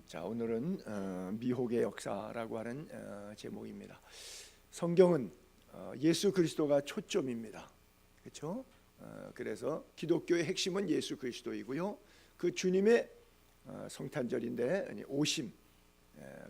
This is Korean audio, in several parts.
자, 오늘은 미혹의 역사라고 하는 제목입니다. 성경은 예수 그리스도가 초점입니다. 그렇죠? 그래서 기독교의 핵심은 예수 그리스도이고요. 그 주님의 성탄절인데 오심.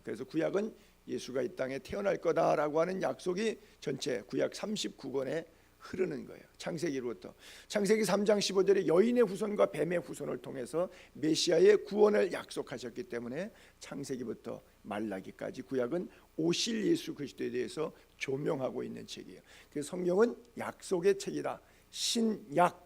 그래서 구약은 예수가 이 땅에 태어날 거다라고 하는 약속이 전체 구약 39권에 흐르는 거예요. 창세기로부터 창세기 3장 15절에 여인의 후손과 뱀의 후손을 통해서 메시아의 구원을 약속하셨기 때문에 창세기부터 말라기까지 구약은 오실 예수 그리스도에 대해서 조명하고 있는 책이에요. 그래서 성경은 약속의 책이다. 신약,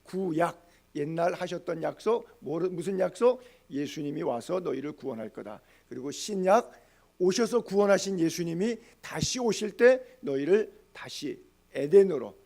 구약, 옛날 하셨던 약속, 무슨 약속? 예수님이 와서 너희를 구원할 거다. 그리고 신약, 오셔서 구원하신 예수님이 다시 오실 때 너희를 다시 에덴으로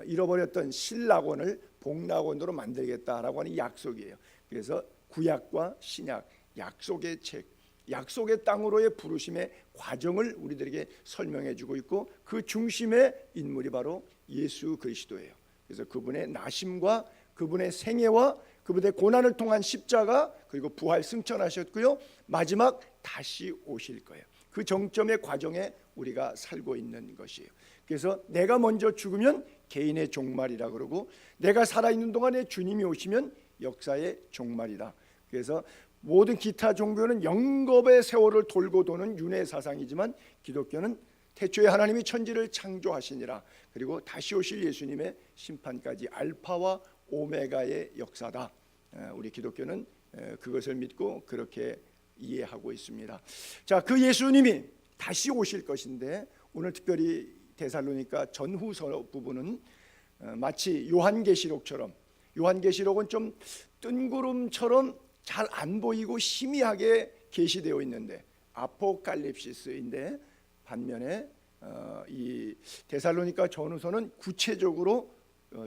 잃어버렸던 신락원을 복락원으로 만들겠다라고 하는 약속이에요. 그래서 구약과 신약, 약속의 책, 약속의 땅으로의 부르심의 과정을 우리들에게 설명해 주고 있고, 그 중심의 인물이 바로 예수 그리스도예요. 그래서 그분의 나심과 그분의 생애와 그분의 고난을 통한 십자가, 그리고 부활 승천하셨고요, 마지막 다시 오실 거예요. 그 정점의 과정에 우리가 살고 있는 것이에요. 그래서 내가 먼저 죽으면 개인의 종말이라 그러고, 내가 살아있는 동안에 주님이 오시면 역사의 종말이다. 그래서 모든 기타 종교는 영겁의 세월을 돌고 도는 윤회 사상이지만, 기독교는 태초에 하나님이 천지를 창조하시니라, 그리고 다시 오실 예수님의 심판까지 알파와 오메가의 역사다. 우리 기독교는 그것을 믿고 그렇게 이해하고 있습니다. 자, 그 예수님이 다시 오실 것인데, 오늘 특별히 데살로니가 전후서 부분은 마치 요한계시록처럼, 요한계시록은 좀 뜬구름처럼 잘 안 보이고 희미하게 계시되어 있는데, 아포칼립시스인데, 반면에 이 데살로니가 전후서는 구체적으로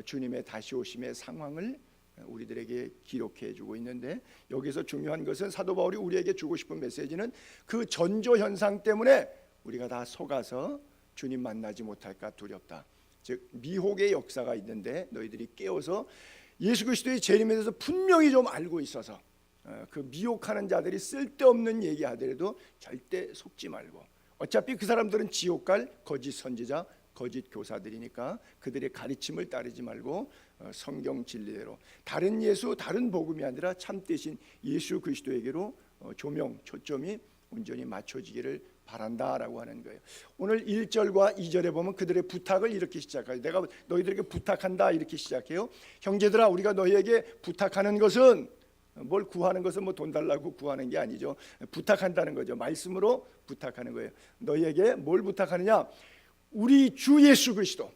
주님의 다시 오심의 상황을 우리들에게 기록해 주고 있는데, 여기서 중요한 것은 사도 바울이 우리에게 주고 싶은 메시지는 그 전조 현상 때문에 우리가 다 속아서 주님 만나지 못할까 두렵다. 즉 미혹의 역사가 있는데 너희들이 깨어서 예수 그리스도의 재림에 대해서 분명히 좀 알고 있어서 그 미혹하는 자들이 쓸데없는 얘기하더라도 절대 속지 말고, 어차피 그 사람들은 지옥 갈 거짓 선지자, 거짓 교사들이니까 그들의 가르침을 따르지 말고 성경 진리대로 다른 예수, 다른 복음이 아니라 참되신 예수 그리스도에게로 조명, 초점이 온전히 맞춰지기를 바란다라고 하는 거예요. 오늘 1절과 2절에 보면 그들의 부탁을 이렇게 시작해요. 내가 너희들에게 부탁한다 이렇게 시작해요. 형제들아, 우리가 너희에게 부탁하는 것은, 뭘 구하는 것은 뭐 돈 달라고 구하는 게 아니죠. 부탁한다는 거죠. 말씀으로 부탁하는 거예요. 너희에게 뭘 부탁하느냐? 우리 주 예수 그리스도,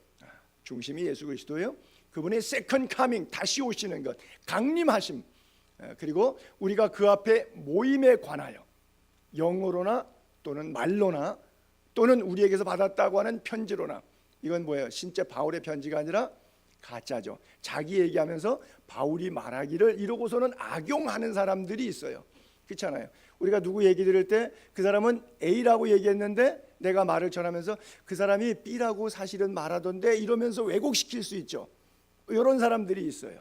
중심이 예수 그리스도예요. 그분의 세컨 카밍, 다시 오시는 것, 강림하심, 그리고 우리가 그 앞에 모임에 관하여 영어로나 또는 말로나 또는 우리에게서 받았다고 하는 편지로나, 이건 뭐예요? 진짜 바울의 편지가 아니라 가짜죠. 자기 얘기하면서 바울이 말하기를 이러고서는 악용하는 사람들이 있어요. 그렇잖아요. 우리가 누구 얘기 들을 때 그 사람은 A라고 얘기했는데 내가 말을 전하면서 그 사람이 B라고 사실은 말하던데 이러면서 왜곡시킬 수 있죠. 이런 사람들이 있어요.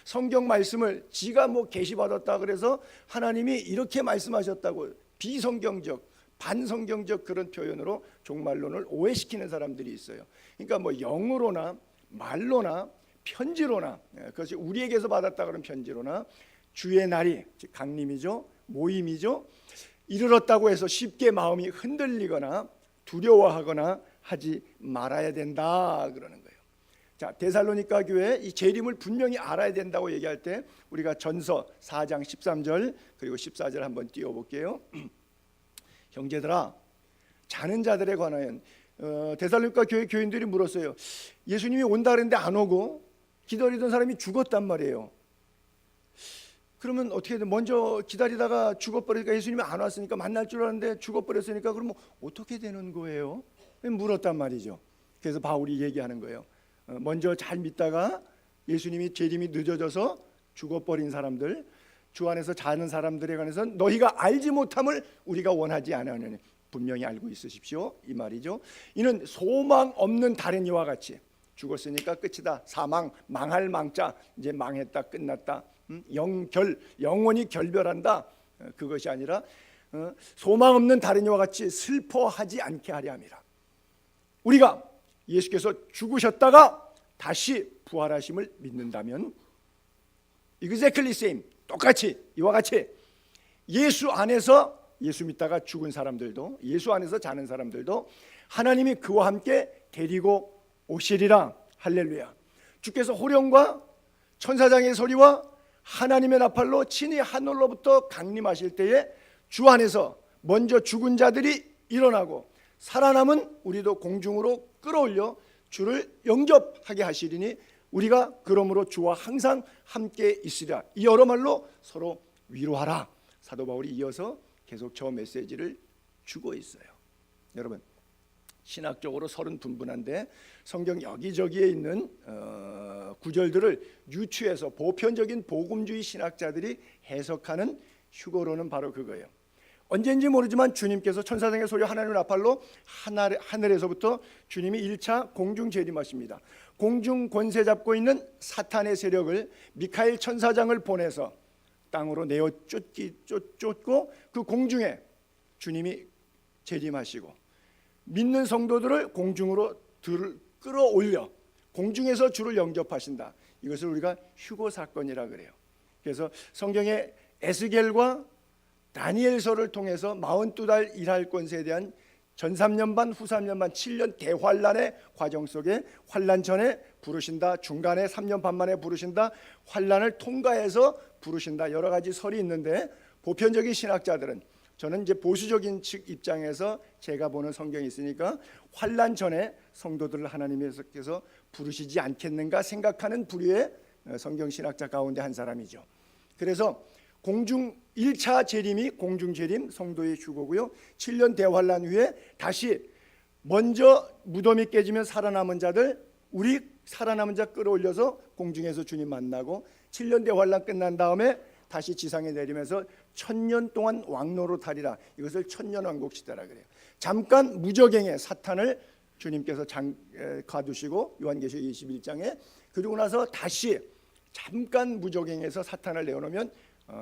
성경 말씀을 지가 뭐 계시받았다 그래서 하나님이 이렇게 말씀하셨다고 비성경적, 반성경적 그런 표현으로 종말론을 오해시키는 사람들이 있어요. 그러니까 뭐 영어로나 말로나 편지로나, 그것이 우리에게서 받았다 그런 편지로나, 주의 날이 즉 강림이죠, 모임이죠, 이르렀다고 해서 쉽게 마음이 흔들리거나 두려워하거나 하지 말아야 된다 그러는 거예요. 자, 데살로니가 교회 이 재림을 분명히 알아야 된다고 얘기할 때 우리가 전서 4장 13절 그리고 14절 한번 띄워볼게요. 형제들아, 자는 자들에 관하여 데살로니가 교회 교인들이 물었어요. 예수님이 온다 그랬는데 안 오고 기다리던 사람이 죽었단 말이에요. 그러면 어떻게 돼? 먼저 기다리다가 죽어버리니까, 예수님이 안 왔으니까 만날 줄 알았는데 죽어버렸으니까 그러면 어떻게 되는 거예요? 물었단 말이죠. 그래서 바울이 얘기하는 거예요. 먼저 잘 믿다가 예수님이 재림이 늦어져서 죽어버린 사람들, 주 안에서 자는 사람들에 관해서 너희가 알지 못함을 우리가 원하지 않으니 분명히 알고 있으십시오, 이 말이죠. 이는 소망 없는 다른 이와 같이 죽었으니까 끝이다. 사망, 망할 망자, 이제 망했다, 끝났다. 영결, 영원히 결별한다. 그것이 아니라 소망 없는 다른 이와 같이 슬퍼하지 않게 하려 함이라. 우리가 예수께서 죽으셨다가 다시 부활하심을 믿는다면 exactly same, 똑같이 이와 같이 예수 안에서 예수 믿다가 죽은 사람들도, 예수 안에서 자는 사람들도 하나님이 그와 함께 데리고 오시리라. 할렐루야. 주께서 호령과 천사장의 소리와 하나님의 나팔로 친히 하늘로부터 강림하실 때에 주 안에서 먼저 죽은 자들이 일어나고 살아남은 우리도 공중으로 끌어올려 주를 영접하게 하시리니 우리가 그러므로 주와 항상 함께 있으리라. 이 여러 말로 서로 위로하라. 사도 바울이 이어서 계속 저 메시지를 주고 있어요. 여러분, 신학적으로 서른 분분한데 성경 여기저기에 있는 구절들을 유추해서 보편적인 복음주의 신학자들이 해석하는 휴거로는 바로 그거예요. 언제인지 모르지만 주님께서 천사장의 소리 하나님의 나팔로 하늘에서부터 주님이 1차 공중 재림하십니다. 공중 권세 잡고 있는 사탄의 세력을 미카엘 천사장을 보내서 땅으로 내어 쫓고 그 공중에 주님이 재림하시고 믿는 성도들을 공중으로 끌어올려 공중에서 주를 영접하신다. 이것을 우리가 휴거 사건이라 그래요. 그래서 성경의 에스겔과 다니엘서를 통해서 42달 일할 권세에 대한 전 3년 반 후 3년 반 7년 대환란의 과정 속에 환란 전에 부르신다, 중간에 3년 반 만에 부르신다, 환란을 통과해서 부르신다, 여러 가지 설이 있는데 보편적인 신학자들은, 저는 이제 보수적인 측 입장에서 제가 보는 성경이 있으니까 환란 전에 성도들을 하나님께서 부르시지 않겠는가 생각하는 부류의 성경 신학자 가운데 한 사람이죠. 그래서 공중 1차 재림이 공중 재림 성도의 휴거고요. 7년 대환란 후에 다시 먼저 무덤이 깨지면 살아남은 자들, 우리 살아남은 자 끌어올려서 공중에서 주님 만나고 7년 대환란 끝난 다음에 다시 지상에 내리면서 1000년 동안 왕노로 타리라. 이것을 천년왕국 시대라 그래요. 잠깐 무저갱의 사탄을 주님께서 가두시고 요한계시록 21장에, 그리고 나서 다시 잠깐 무저갱에서 사탄을 내어놓으면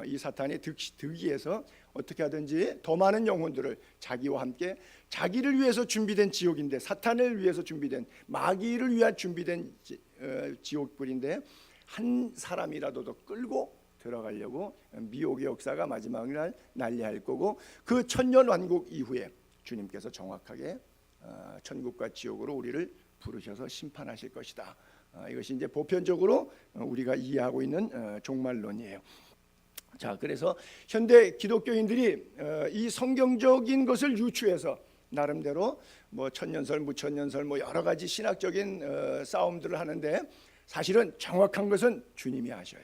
이 사탄이 득이해서 어떻게 하든지 더 많은 영혼들을 자기와 함께, 자기를 위해서 준비된 지옥인데, 사탄을 위해서 준비된, 마귀를 위한 준비된 지옥불인데 한 사람이라도 더 끌고 들어가려고 미혹의 역사가 마지막 날 난리할 거고, 그 천년왕국 이후에 주님께서 정확하게 천국과 지옥으로 우리를 부르셔서 심판하실 것이다. 이것이 이제 보편적으로 우리가 이해하고 있는 종말론이에요. 자, 그래서 현대 기독교인들이 이 성경적인 것을 유추해서 나름대로 뭐 천년설, 무천년설, 뭐 여러 가지 신학적인 싸움들을 하는데, 사실은 정확한 것은 주님이 하셔요.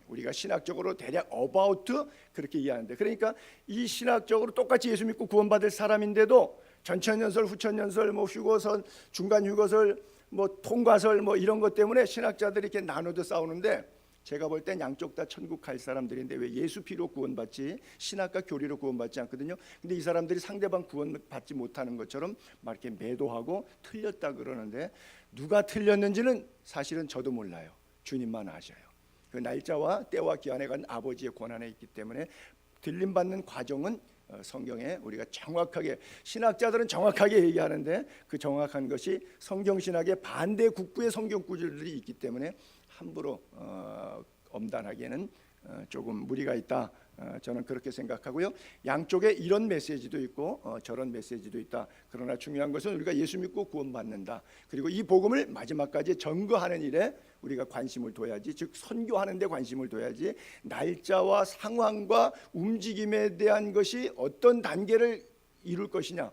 우리가 신학적으로 대략 about 그렇게 이해하는데, 그러니까 이 신학적으로 똑같이 예수 믿고 구원받을 사람인데도 전천년설, 후천년설, 뭐 휴거설, 중간 휴거설, 뭐 통과설, 뭐 이런 것 때문에 신학자들이 이렇게 나눠져 싸우는데, 제가 볼 땐 양쪽 다 천국 갈 사람들인데 왜 예수 피로 구원받지 신학과 교리로 구원받지 않거든요. 근데 이 사람들이 상대방 구원받지 못하는 것처럼 막 이렇게 매도하고 틀렸다 그러는데, 누가 틀렸는지는 사실은 저도 몰라요. 주님만 아셔요. 그 날짜와 때와 기한에 간 아버지의 권한에 있기 때문에 들림받는 과정은 성경에 우리가 정확하게, 신학자들은 정확하게 얘기하는데 그 정확한 것이 성경신학의 반대 국부의 성경 구절들이 있기 때문에 함부로 엄단하기에는 조금 무리가 있다. 저는 그렇게 생각하고요. 양쪽에 이런 메시지도 있고 저런 메시지도 있다. 그러나 중요한 것은 우리가 예수 믿고 구원받는다. 그리고 이 복음을 마지막까지 전거하는 일에 우리가 관심을 둬야지, 즉 선교하는 데 관심을 둬야지, 날짜와 상황과 움직임에 대한 것이 어떤 단계를 이룰 것이냐,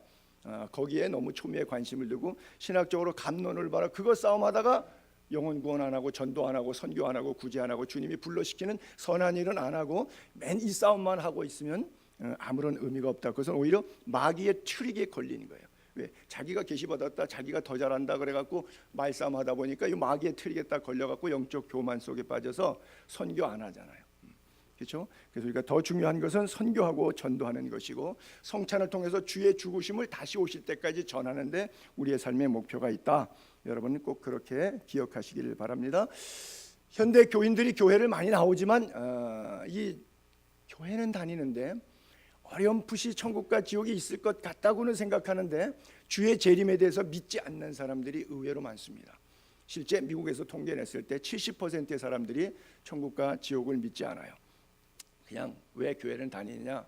거기에 너무 초미의 관심을 두고 신학적으로 감론을 봐라, 그거 싸움하다가 영혼 구원 안 하고 전도 안 하고 선교 안 하고 구제 안 하고 주님이 불러시키는 선한 일은 안 하고 맨 이 싸움만 하고 있으면 아무런 의미가 없다. 그것은 오히려 마귀의 트릭에 걸리는 거예요. 왜? 자기가 계시 받았다, 자기가 더 잘한다 그래갖고 말싸움 하다 보니까 이 마귀의 트릭에 딱 걸려갖고 영적 교만 속에 빠져서 선교 안 하잖아요. 그렇죠? 그래서 우리가 더 중요한 것은 선교하고 전도하는 것이고, 성찬을 통해서 주의 죽으심을 다시 오실 때까지 전하는데 우리의 삶의 목표가 있다. 여러분 꼭 그렇게 기억하시길 바랍니다. 현대 교인들이 교회를 많이 나오지만 이 교회는 다니는데 어렴풋이 천국과 지옥이 있을 것 같다고는 생각하는데 주의 재림에 대해서 믿지 않는 사람들이 의외로 많습니다. 실제 미국에서 통계 냈을 때 70%의 사람들이 천국과 지옥을 믿지 않아요. 그냥 왜 교회를 다니느냐,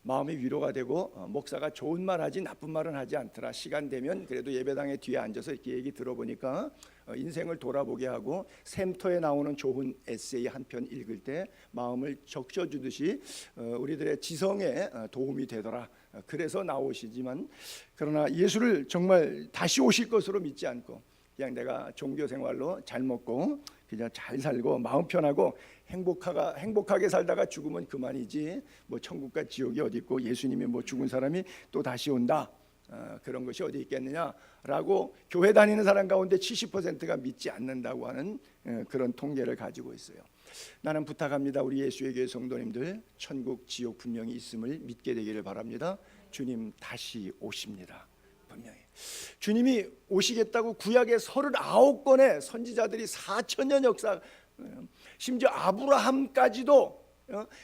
마음이 위로가 되고 목사가 좋은 말 하지 나쁜 말은 하지 않더라. 시간 되면 그래도 예배당에 뒤에 앉아서 이렇게 얘기 들어보니까 인생을 돌아보게 하고 샘터에 나오는 좋은 에세이 한 편 읽을 때 마음을 적셔주듯이 우리들의 지성에 도움이 되더라. 그래서 나오시지만, 그러나 예수를 정말 다시 오실 것으로 믿지 않고 그냥 내가 종교 생활로 잘 먹고 그냥 잘 살고 마음 편하고 행복하게 살다가 죽으면 그만이지 뭐 천국과 지옥이 어디 있고 예수님이 뭐 죽은 사람이 또 다시 온다, 그런 것이 어디 있겠느냐라고 교회 다니는 사람 가운데 70%가 믿지 않는다고 하는 그런 통계를 가지고 있어요. 나는 부탁합니다. 우리 예수의 교회 성도님들, 천국 지옥 분명히 있음을 믿게 되기를 바랍니다. 주님 다시 오십니다. 분명히 주님이 오시겠다고 구약의 39권의 선지자들이 4,000년 역사, 심지어 아브라함까지도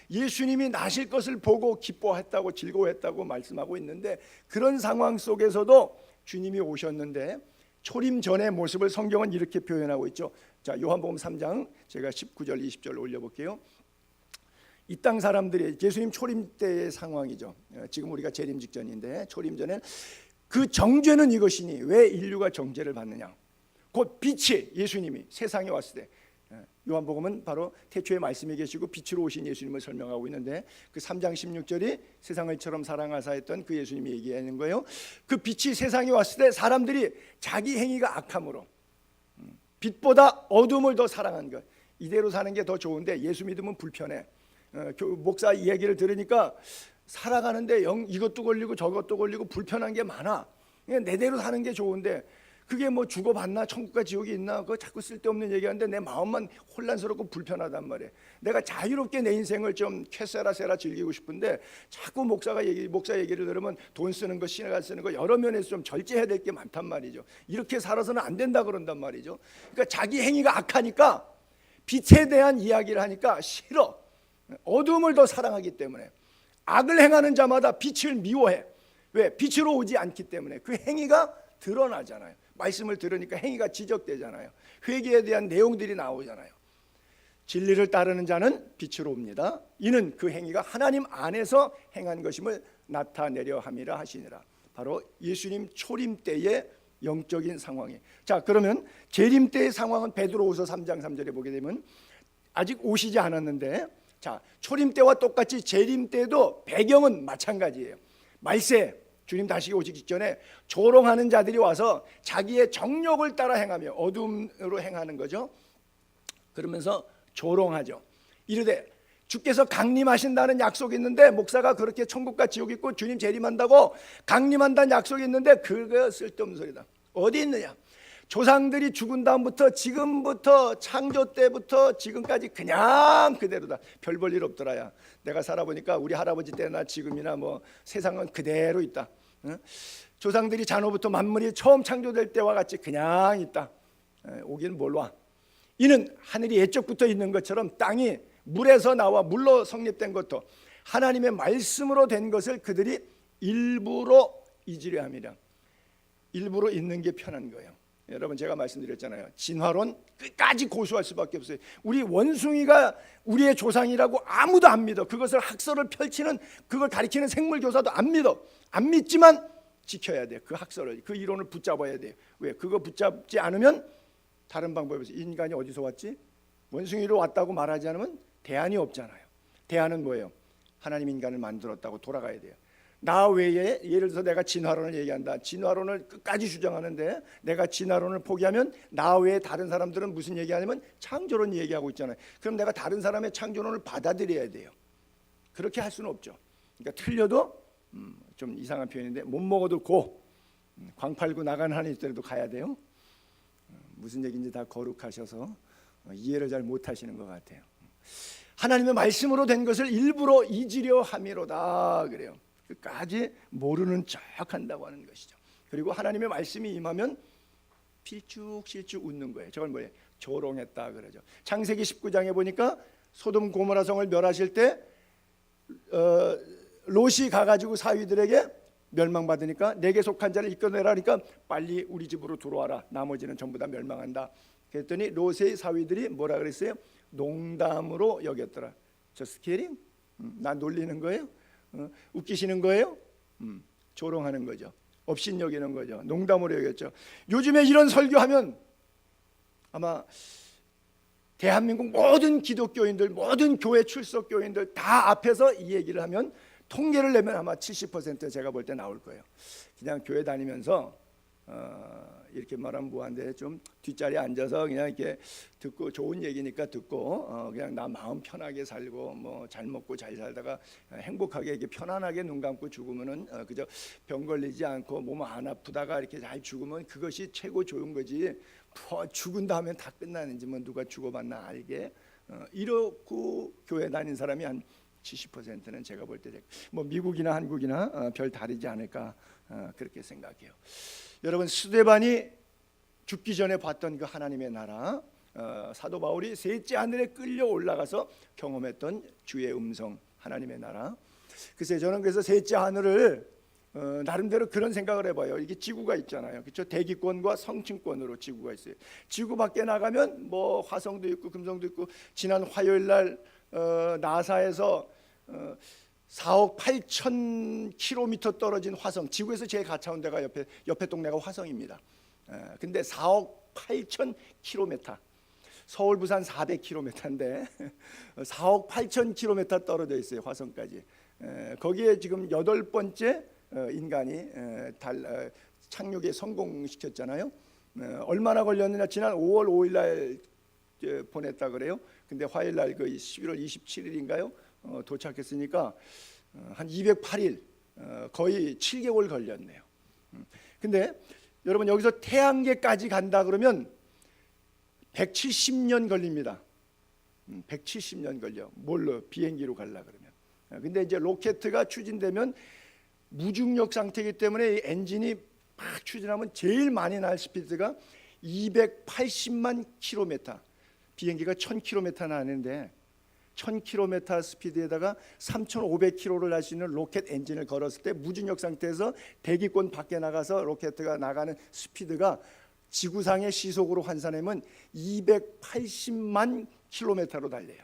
예수님이 나실 것을 보고 기뻐했다고 즐거워했다고 말씀하고 있는데, 그런 상황 속에서도 주님이 오셨는데 초림 전의 모습을 성경은 이렇게 표현하고 있죠. 자, 요한복음 3장 제가 19절 20절 올려볼게요. 이 땅 사람들이 예수님 초림 때의 상황이죠. 지금 우리가 재림 직전인데 초림 전에 그 정죄는 이것이니 왜 인류가 정죄를 받느냐, 곧 빛이 예수님이 세상에 왔을 때, 요한복음은 바로 태초에 말씀이 계시고 빛으로 오신 예수님을 설명하고 있는데 그 3장 16절이 세상을처럼 사랑하사 했던 그 예수님이 얘기하는 거예요. 그 빛이 세상에 왔을 때 사람들이 자기 행위가 악함으로 빛보다 어둠을 더 사랑한 것, 이대로 사는 게 더 좋은데 예수 믿으면 불편해. 목사 이야기를 들으니까 살아가는데 이것도 걸리고 저것도 걸리고 불편한 게 많아. 그냥 내대로 사는 게 좋은데 그게 뭐 죽어봤나 천국과 지옥이 있나 그거 자꾸 쓸데없는 얘기하는데 내 마음만 혼란스럽고 불편하단 말이에요. 내가 자유롭게 내 인생을 좀 캐세라세라 즐기고 싶은데 자꾸 목사 얘기를 들으면 돈 쓰는 거 신뢰가 쓰는 거 여러 면에서 좀 절제해야 될 게 많단 말이죠. 이렇게 살아서는 안 된다 그런단 말이죠. 그러니까 자기 행위가 악하니까 빛에 대한 이야기를 하니까 싫어. 어둠을 더 사랑하기 때문에 악을 행하는 자마다 빛을 미워해. 왜? 빛으로 오지 않기 때문에 그 행위가 드러나잖아요. 말씀을 들으니까 행위가 지적되잖아요. 회개에 대한 내용들이 나오잖아요. 진리를 따르는 자는 빛으로 옵니다. 이는 그 행위가 하나님 안에서 행한 것임을 나타내려 함이라 하시니라. 바로 예수님 초림 때의 영적인 상황이에요. 자, 그러면 재림 때의 상황은 베드로후서 3장 3절에 보게 되면 아직 오시지 않았는데, 자, 초림 때와 똑같이 재림 때도 배경은 마찬가지예요. 말세, 주님 다시 오시기 직전에 조롱하는 자들이 와서 자기의 정욕을 따라 행하며 어둠으로 행하는 거죠. 그러면서 조롱하죠. 이르되 주께서 강림하신다는 약속이 있는데, 목사가 그렇게 천국과 지옥 있고 주님 재림한다고 강림한다는 약속이 있는데 그거 쓸데없는 소리다. 어디 있느냐? 조상들이 죽은 다음부터 지금부터 창조 때부터 지금까지 그냥 그대로다. 별 볼 일 없더라야. 내가 살아보니까 우리 할아버지 때나 지금이나 뭐 세상은 그대로 있다. 조상들이 잔호부터 만물이 처음 창조될 때와 같이 그냥 있다. 오긴 뭘 와. 이는 하늘이 예적부터 있는 것처럼 땅이 물에서 나와 물로 성립된 것도 하나님의 말씀으로 된 것을 그들이 일부러 잊으려 함이라. 일부러 잊는 게 편한 거예요. 여러분, 제가 말씀드렸잖아요. 진화론 끝까지 고수할 수밖에 없어요. 우리 원숭이가 우리의 조상이라고 아무도 안 믿어. 그것을 학설을 펼치는, 그걸 가리키는 생물교사도 안 믿어. 안 믿지만 지켜야 돼요. 그 학설을, 그 이론을 붙잡아야 돼요. 왜? 그거 붙잡지 않으면 다른 방법에서 인간이 어디서 왔지? 원숭이로 왔다고 말하지 않으면 대안이 없잖아요. 대안은 뭐예요? 하나님 인간을 만들었다고 돌아가야 돼요. 나 외에, 예를 들어서 내가 진화론을 얘기한다. 진화론을 끝까지 주장하는데 내가 진화론을 포기하면 나 외에 다른 사람들은 무슨 얘기하냐면 창조론 얘기하고 있잖아요. 그럼 내가 다른 사람의 창조론을 받아들여야 돼요. 그렇게 할 수는 없죠. 그러니까 틀려도 좀 이상한 표현인데 못 먹어도 광팔고 나가는 한이 있더라도 가야 돼요. 무슨 얘기인지 다 거룩하셔서 이해를 잘 못하시는 것 같아요. 하나님의 말씀으로 된 것을 일부러 잊으려 함이로다 그래요. 끝까지 모르는 척 한다고 하는 것이죠. 그리고 하나님의 말씀이 임하면 필쭉실쭉 웃는 거예요. 저걸 뭐예요? 조롱했다 그러죠. 창세기 19장에 보니까 소돔 고모라 성을 멸하실 때 롯이 가가지고 사위들에게 멸망받으니까 내게 속한 자를 이끌어내라니까 빨리 우리 집으로 들어와라. 나머지는 전부 다 멸망한다. 그랬더니 롯의 사위들이 뭐라 그랬어요? 농담으로 여겼더라. Just kidding? 나 놀리는 거예요? 웃기시는 거예요? 조롱하는 거죠. 업신여기는 거죠. 농담으로 여겼죠. 요즘에 이런 설교하면 아마 대한민국 모든 기독교인들, 모든 교회 출석 교인들 다 앞에서 이 얘기를 하면 통계를 내면 아마 70% 제가 볼 때 나올 거예요. 그냥 교회 다니면서 이렇게 말하면 뭐한데 좀 뒷자리에 앉아서 그냥 이렇게 듣고 좋은 얘기니까 듣고 그냥 나 마음 편하게 살고 뭐 잘 먹고 잘 살다가 행복하게 이렇게 편안하게 눈 감고 죽으면은 그저 병 걸리지 않고 몸 안 아프다가 이렇게 잘 죽으면 그것이 최고 좋은 거지. 죽은 다음에 다 끝나는지 뭐 누가 죽어봤나 알게 이렇고 교회 다닌 사람이 한 70%는 제가 볼 때 뭐 미국이나 한국이나 별 다르지 않을까 그렇게 생각해요. 여러분 스데반이 죽기 전에 봤던 그 하나님의 나라, 사도 바울이 셋째 하늘에 끌려 올라가서 경험했던 주의 음성, 하나님의 나라. 글쎄 저는 그래서 셋째 하늘을 나름대로 그런 생각을 해봐요. 이게 지구가 있잖아요, 그렇죠? 대기권과 성층권으로 지구가 있어요. 지구 밖에 나가면 뭐 화성도 있고 금성도 있고, 지난 화요일 날 나사에서 4억 8천 킬로미터 떨어진 화성, 지구에서 제일 가까운 데가 옆에 동네가 화성입니다. 근데 4억 8천 킬로미터, 서울 부산 400km인데 4억 8천 킬로미터 떨어져 있어요, 화성까지. 거기에 지금 8번째 인간이 달 착륙에 성공시켰잖아요. 얼마나 걸렸느냐, 지난 5월 5일 날 보냈다 그래요. 근데 화요일 날 그 11월 27일인가요? 도착했으니까 한 208일, 거의 7개월 걸렸네요. 근데 여러분 여기서 태양계까지 간다 그러면 170년 걸립니다. 170년 걸려. 뭘로? 비행기로 가려 그러면. 근데 이제 로켓가 추진되면 무중력 상태이기 때문에 이 엔진이 막 추진하면 제일 많이 날 스피드가 280만 킬로미터. 비행기가 1000km 나는데 1000km 스피드에다가 3500km를 날 수 있는 로켓 엔진을 걸었을 때 무중력 상태에서 대기권 밖에 나가서 로켓가 나가는 스피드가 지구상의 시속으로 환산하면 280만 킬로미터로 달려요.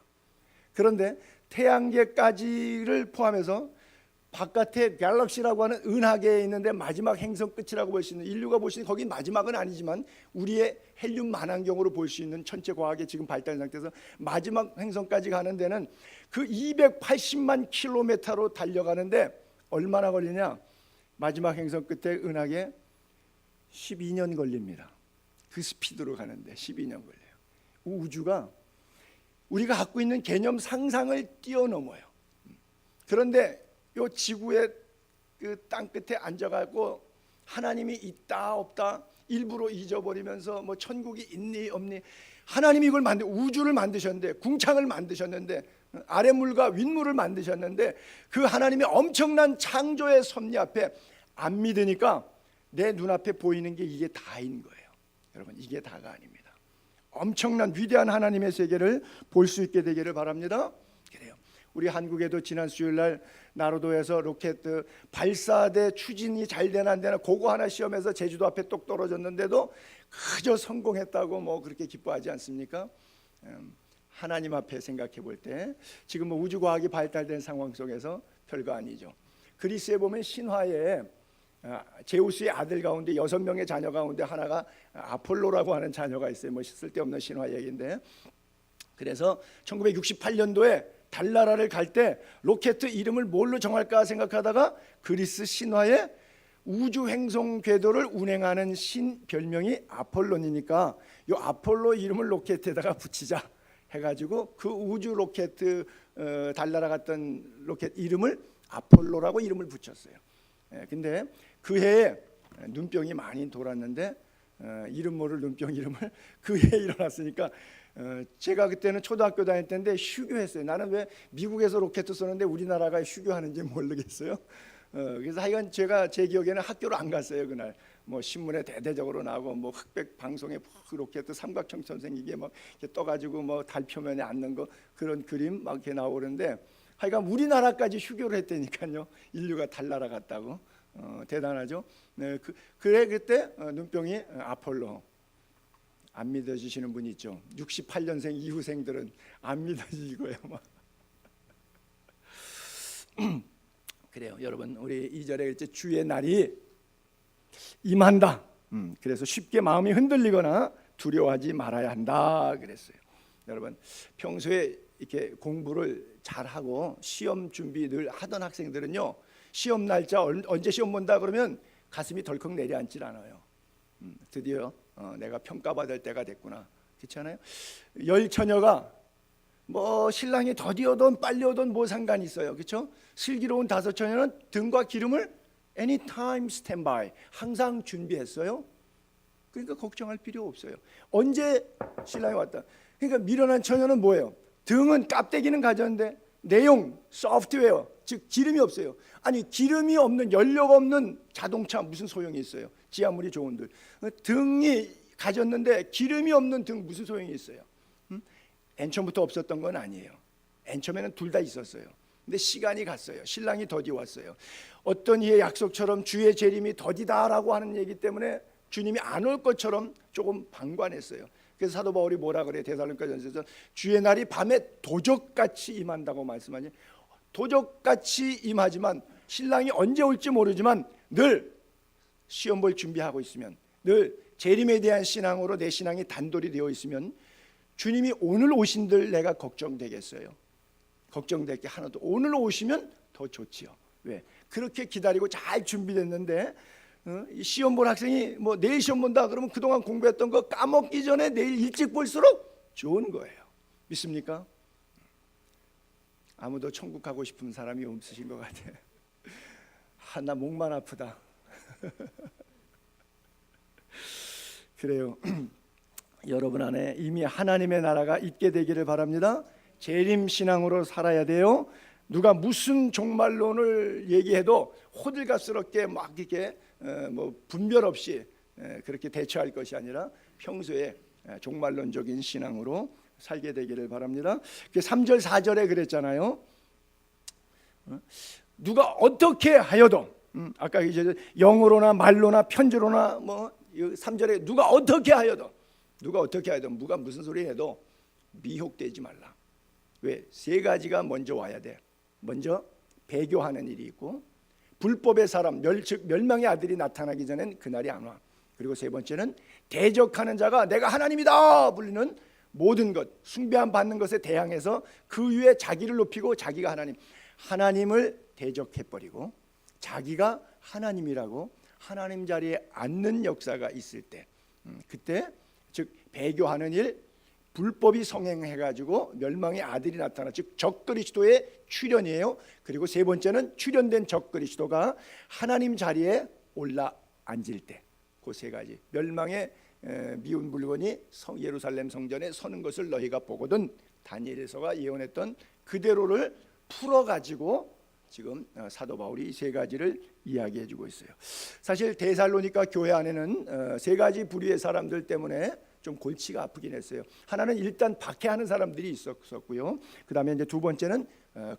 그런데 태양계까지를 포함해서 바깥에 갤럭시라고 하는 은하계에 있는데 마지막 행성 끝이라고 볼 수 있는, 인류가 볼 수 있는 거긴 마지막은 아니지만 우리의 헬륨 만환경으로 볼 수 있는 천체 과학의 지금 발달 상태에서 마지막 행성까지 가는 데는 그 280만 킬로미터로 달려가는데 얼마나 걸리냐? 마지막 행성 끝에 은하계 12년 걸립니다. 그 스피드로 가는데 12년 걸려요. 우주가 우리가 갖고 있는 개념 상상을 뛰어넘어요. 그런데 요 지구의 그 땅 끝에 앉아가고 하나님이 있다 없다 일부러 잊어버리면서 뭐 천국이 있니 없니, 하나님이 이걸 우주를 만드셨는데, 궁창을 만드셨는데, 아랫물과 윗물을 만드셨는데 그 하나님의 엄청난 창조의 섭리 앞에 안 믿으니까 내 눈앞에 보이는 게 이게 다인 거예요. 여러분 이게 다가 아닙니다. 엄청난 위대한 하나님의 세계를 볼 수 있게 되기를 바랍니다. 그래요. 우리 한국에도 지난 수요일날 나로도에서 로켓 발사대 추진이 잘 되나 안 되나 그거 하나 시험해서 제주도 앞에 똑 떨어졌는데도 그저 성공했다고 뭐 그렇게 기뻐하지 않습니까? 하나님 앞에 생각해 볼 때 지금 뭐 우주과학이 발달된 상황 속에서 별거 아니죠. 그리스에 보면 신화에 제우스의 아들 가운데 6명의 자녀 가운데 하나가 아폴로라고 하는 자녀가 있어요. 뭐 쓸데없는 신화 얘기인데, 그래서 1968년도에 달나라를 갈 때 로켓 이름을 뭘로 정할까 생각하다가 그리스 신화에 우주 행성 궤도를 운행하는 신 별명이 아폴론이니까 이 아폴로 이름을 로켓에다가 붙이자 해가지고 그 우주 로켓 달나라 갔던 로켓 이름을 아폴로라고 이름을 붙였어요. 근데 그 해에 눈병이 많이 돌았는데 이름 모를 눈병 이름을 그 해에 일어났으니까 제가 그때는 초등학교 다닐 때인데 휴교했어요. 나는 왜 미국에서 로켓 쏘는데 우리나라가 휴교하는지 모르겠어요. 그래서 하여간 제가 제 기억에는 학교를 안 갔어요. 그날 뭐 신문에 대대적으로 나오고 뭐 흑백 방송에 로켓 삼각형선 생기게 막 이렇게 떠가지고 뭐 달 표면에 앉는 거 그런 그림 막 이렇게 나오는데 하여간 우리나라까지 휴교를 했다니까요. 인류가 달나라 갔다고. 대단하죠. 네, 그래 그때 눈병이 아폴로. 안 믿어지시는 분이 있죠. 68년생 이후생들은 안 믿어지고요. 막. 그래요, 여러분. 우리 2절에 이제 주의 날이 임한다. 그래서 쉽게 마음이 흔들리거나 두려워하지 말아야 한다 그랬어요. 여러분, 평소에 이렇게 공부를 잘하고 시험 준비 늘 하던 학생들은요, 시험 날짜 언제 시험 본다 그러면 가슴이 덜컥 내려앉질 않아요. 드디어 내가 평가받을 때가 됐구나. 그렇지 않아요? 열 처녀가 뭐 신랑이 더디 오든 빨리 오든 뭐 상관이 있어요. 그렇죠? 슬기로운 다섯 처녀는 등과 기름을 anytime standby, 항상 준비했어요. 그러니까 걱정할 필요 없어요. 언제 신랑이 왔다. 그러니까 미련한 처녀는 뭐예요? 등은 깝대기는 가졌는데 내용, 소프트웨어, 즉 기름이 없어요. 아니, 기름이 없는, 연료가 없는 자동차 무슨 소용이 있어요? 지 아무리 좋은들. 등이 가졌는데 기름이 없는 등 무슨 소용이 있어요? 엔초부터 없었던 건 아니에요. 엔초에는 둘 다 있었어요. 근데 시간이 갔어요. 신랑이 더디 왔어요. 어떤 이의 약속처럼 주의 재림이 더디다라고 하는 얘기 때문에 주님이 안 올 것처럼 조금 방관했어요. 그래서 사도 바울이 뭐라 그래요? 데살로니가전서에서 주의 날이 밤에 도적같이 임한다고 말씀하니, 도적같이 임하지만 신랑이 언제 올지 모르지만 늘 시험 볼 준비하고 있으면, 늘 재림에 대한 신앙으로 내 신앙이 단돌이 되어 있으면 주님이 오늘 오신들 내가 걱정되겠어요? 걱정될 게 하나도. 오늘 오시면 더 좋지요. 왜? 그렇게 기다리고 잘 준비됐는데 시험 볼 학생이 뭐 내일 시험 본다 그러면 그동안 공부했던 거 까먹기 전에 내일 일찍 볼수록 좋은 거예요. 믿습니까? 아무도 천국 가고 싶은 사람이 없으신 것 같아요. 나 목만 아프다. 그래요. 여러분 안에 이미 하나님의 나라가 있게 되기를 바랍니다. 재림 신앙으로 살아야 돼요. 누가 무슨 종말론을 얘기해도 호들갑스럽게 막 이렇게 뭐 분별 없이 그렇게 대처할 것이 아니라 평소에 종말론적인 신앙으로 살게 되기를 바랍니다. 3절 4절에 그랬잖아요. 누가 어떻게 하여도, 아까 이제 영어로나 말로나 편지로나 뭐 3절에 누가 어떻게 하여도, 누가 무슨 소리 해도 미혹되지 말라. 왜? 세 가지가 먼저 와야 돼. 먼저 배교하는 일이 있고, 불법의 사람, 즉 멸망의 아들이 나타나기 전엔 그날이 안 와. 그리고 세 번째는 대적하는 자가 내가 하나님이다 불리는 모든 것, 숭배함 받는 것에 대항해서 그 위에 자기를 높이고 자기가 하나님을 대적해버리고 자기가 하나님이라고 하나님 자리에 앉는 역사가 있을 때, 그때 즉 배교하는 일, 불법이 성행해가지고 멸망의 아들이 나타나, 즉 적그리스도의 출현이에요. 그리고 세 번째는 출현된 적그리스도가 하나님 자리에 올라 앉을 때, 그 세 가지 멸망의 미운 물건이 예루살렘 성전에 서는 것을 너희가 보거든, 다니엘서가 예언했던 그대로를 풀어가지고 지금 사도 바울이 이 세 가지를 이야기해주고 있어요. 사실 데살로니가 교회 안에는 세 가지 부류의 사람들 때문에 좀 골치가 아프긴 했어요. 하나는 일단 박해하는 사람들이 있었고요. 그 다음에 이제 두 번째는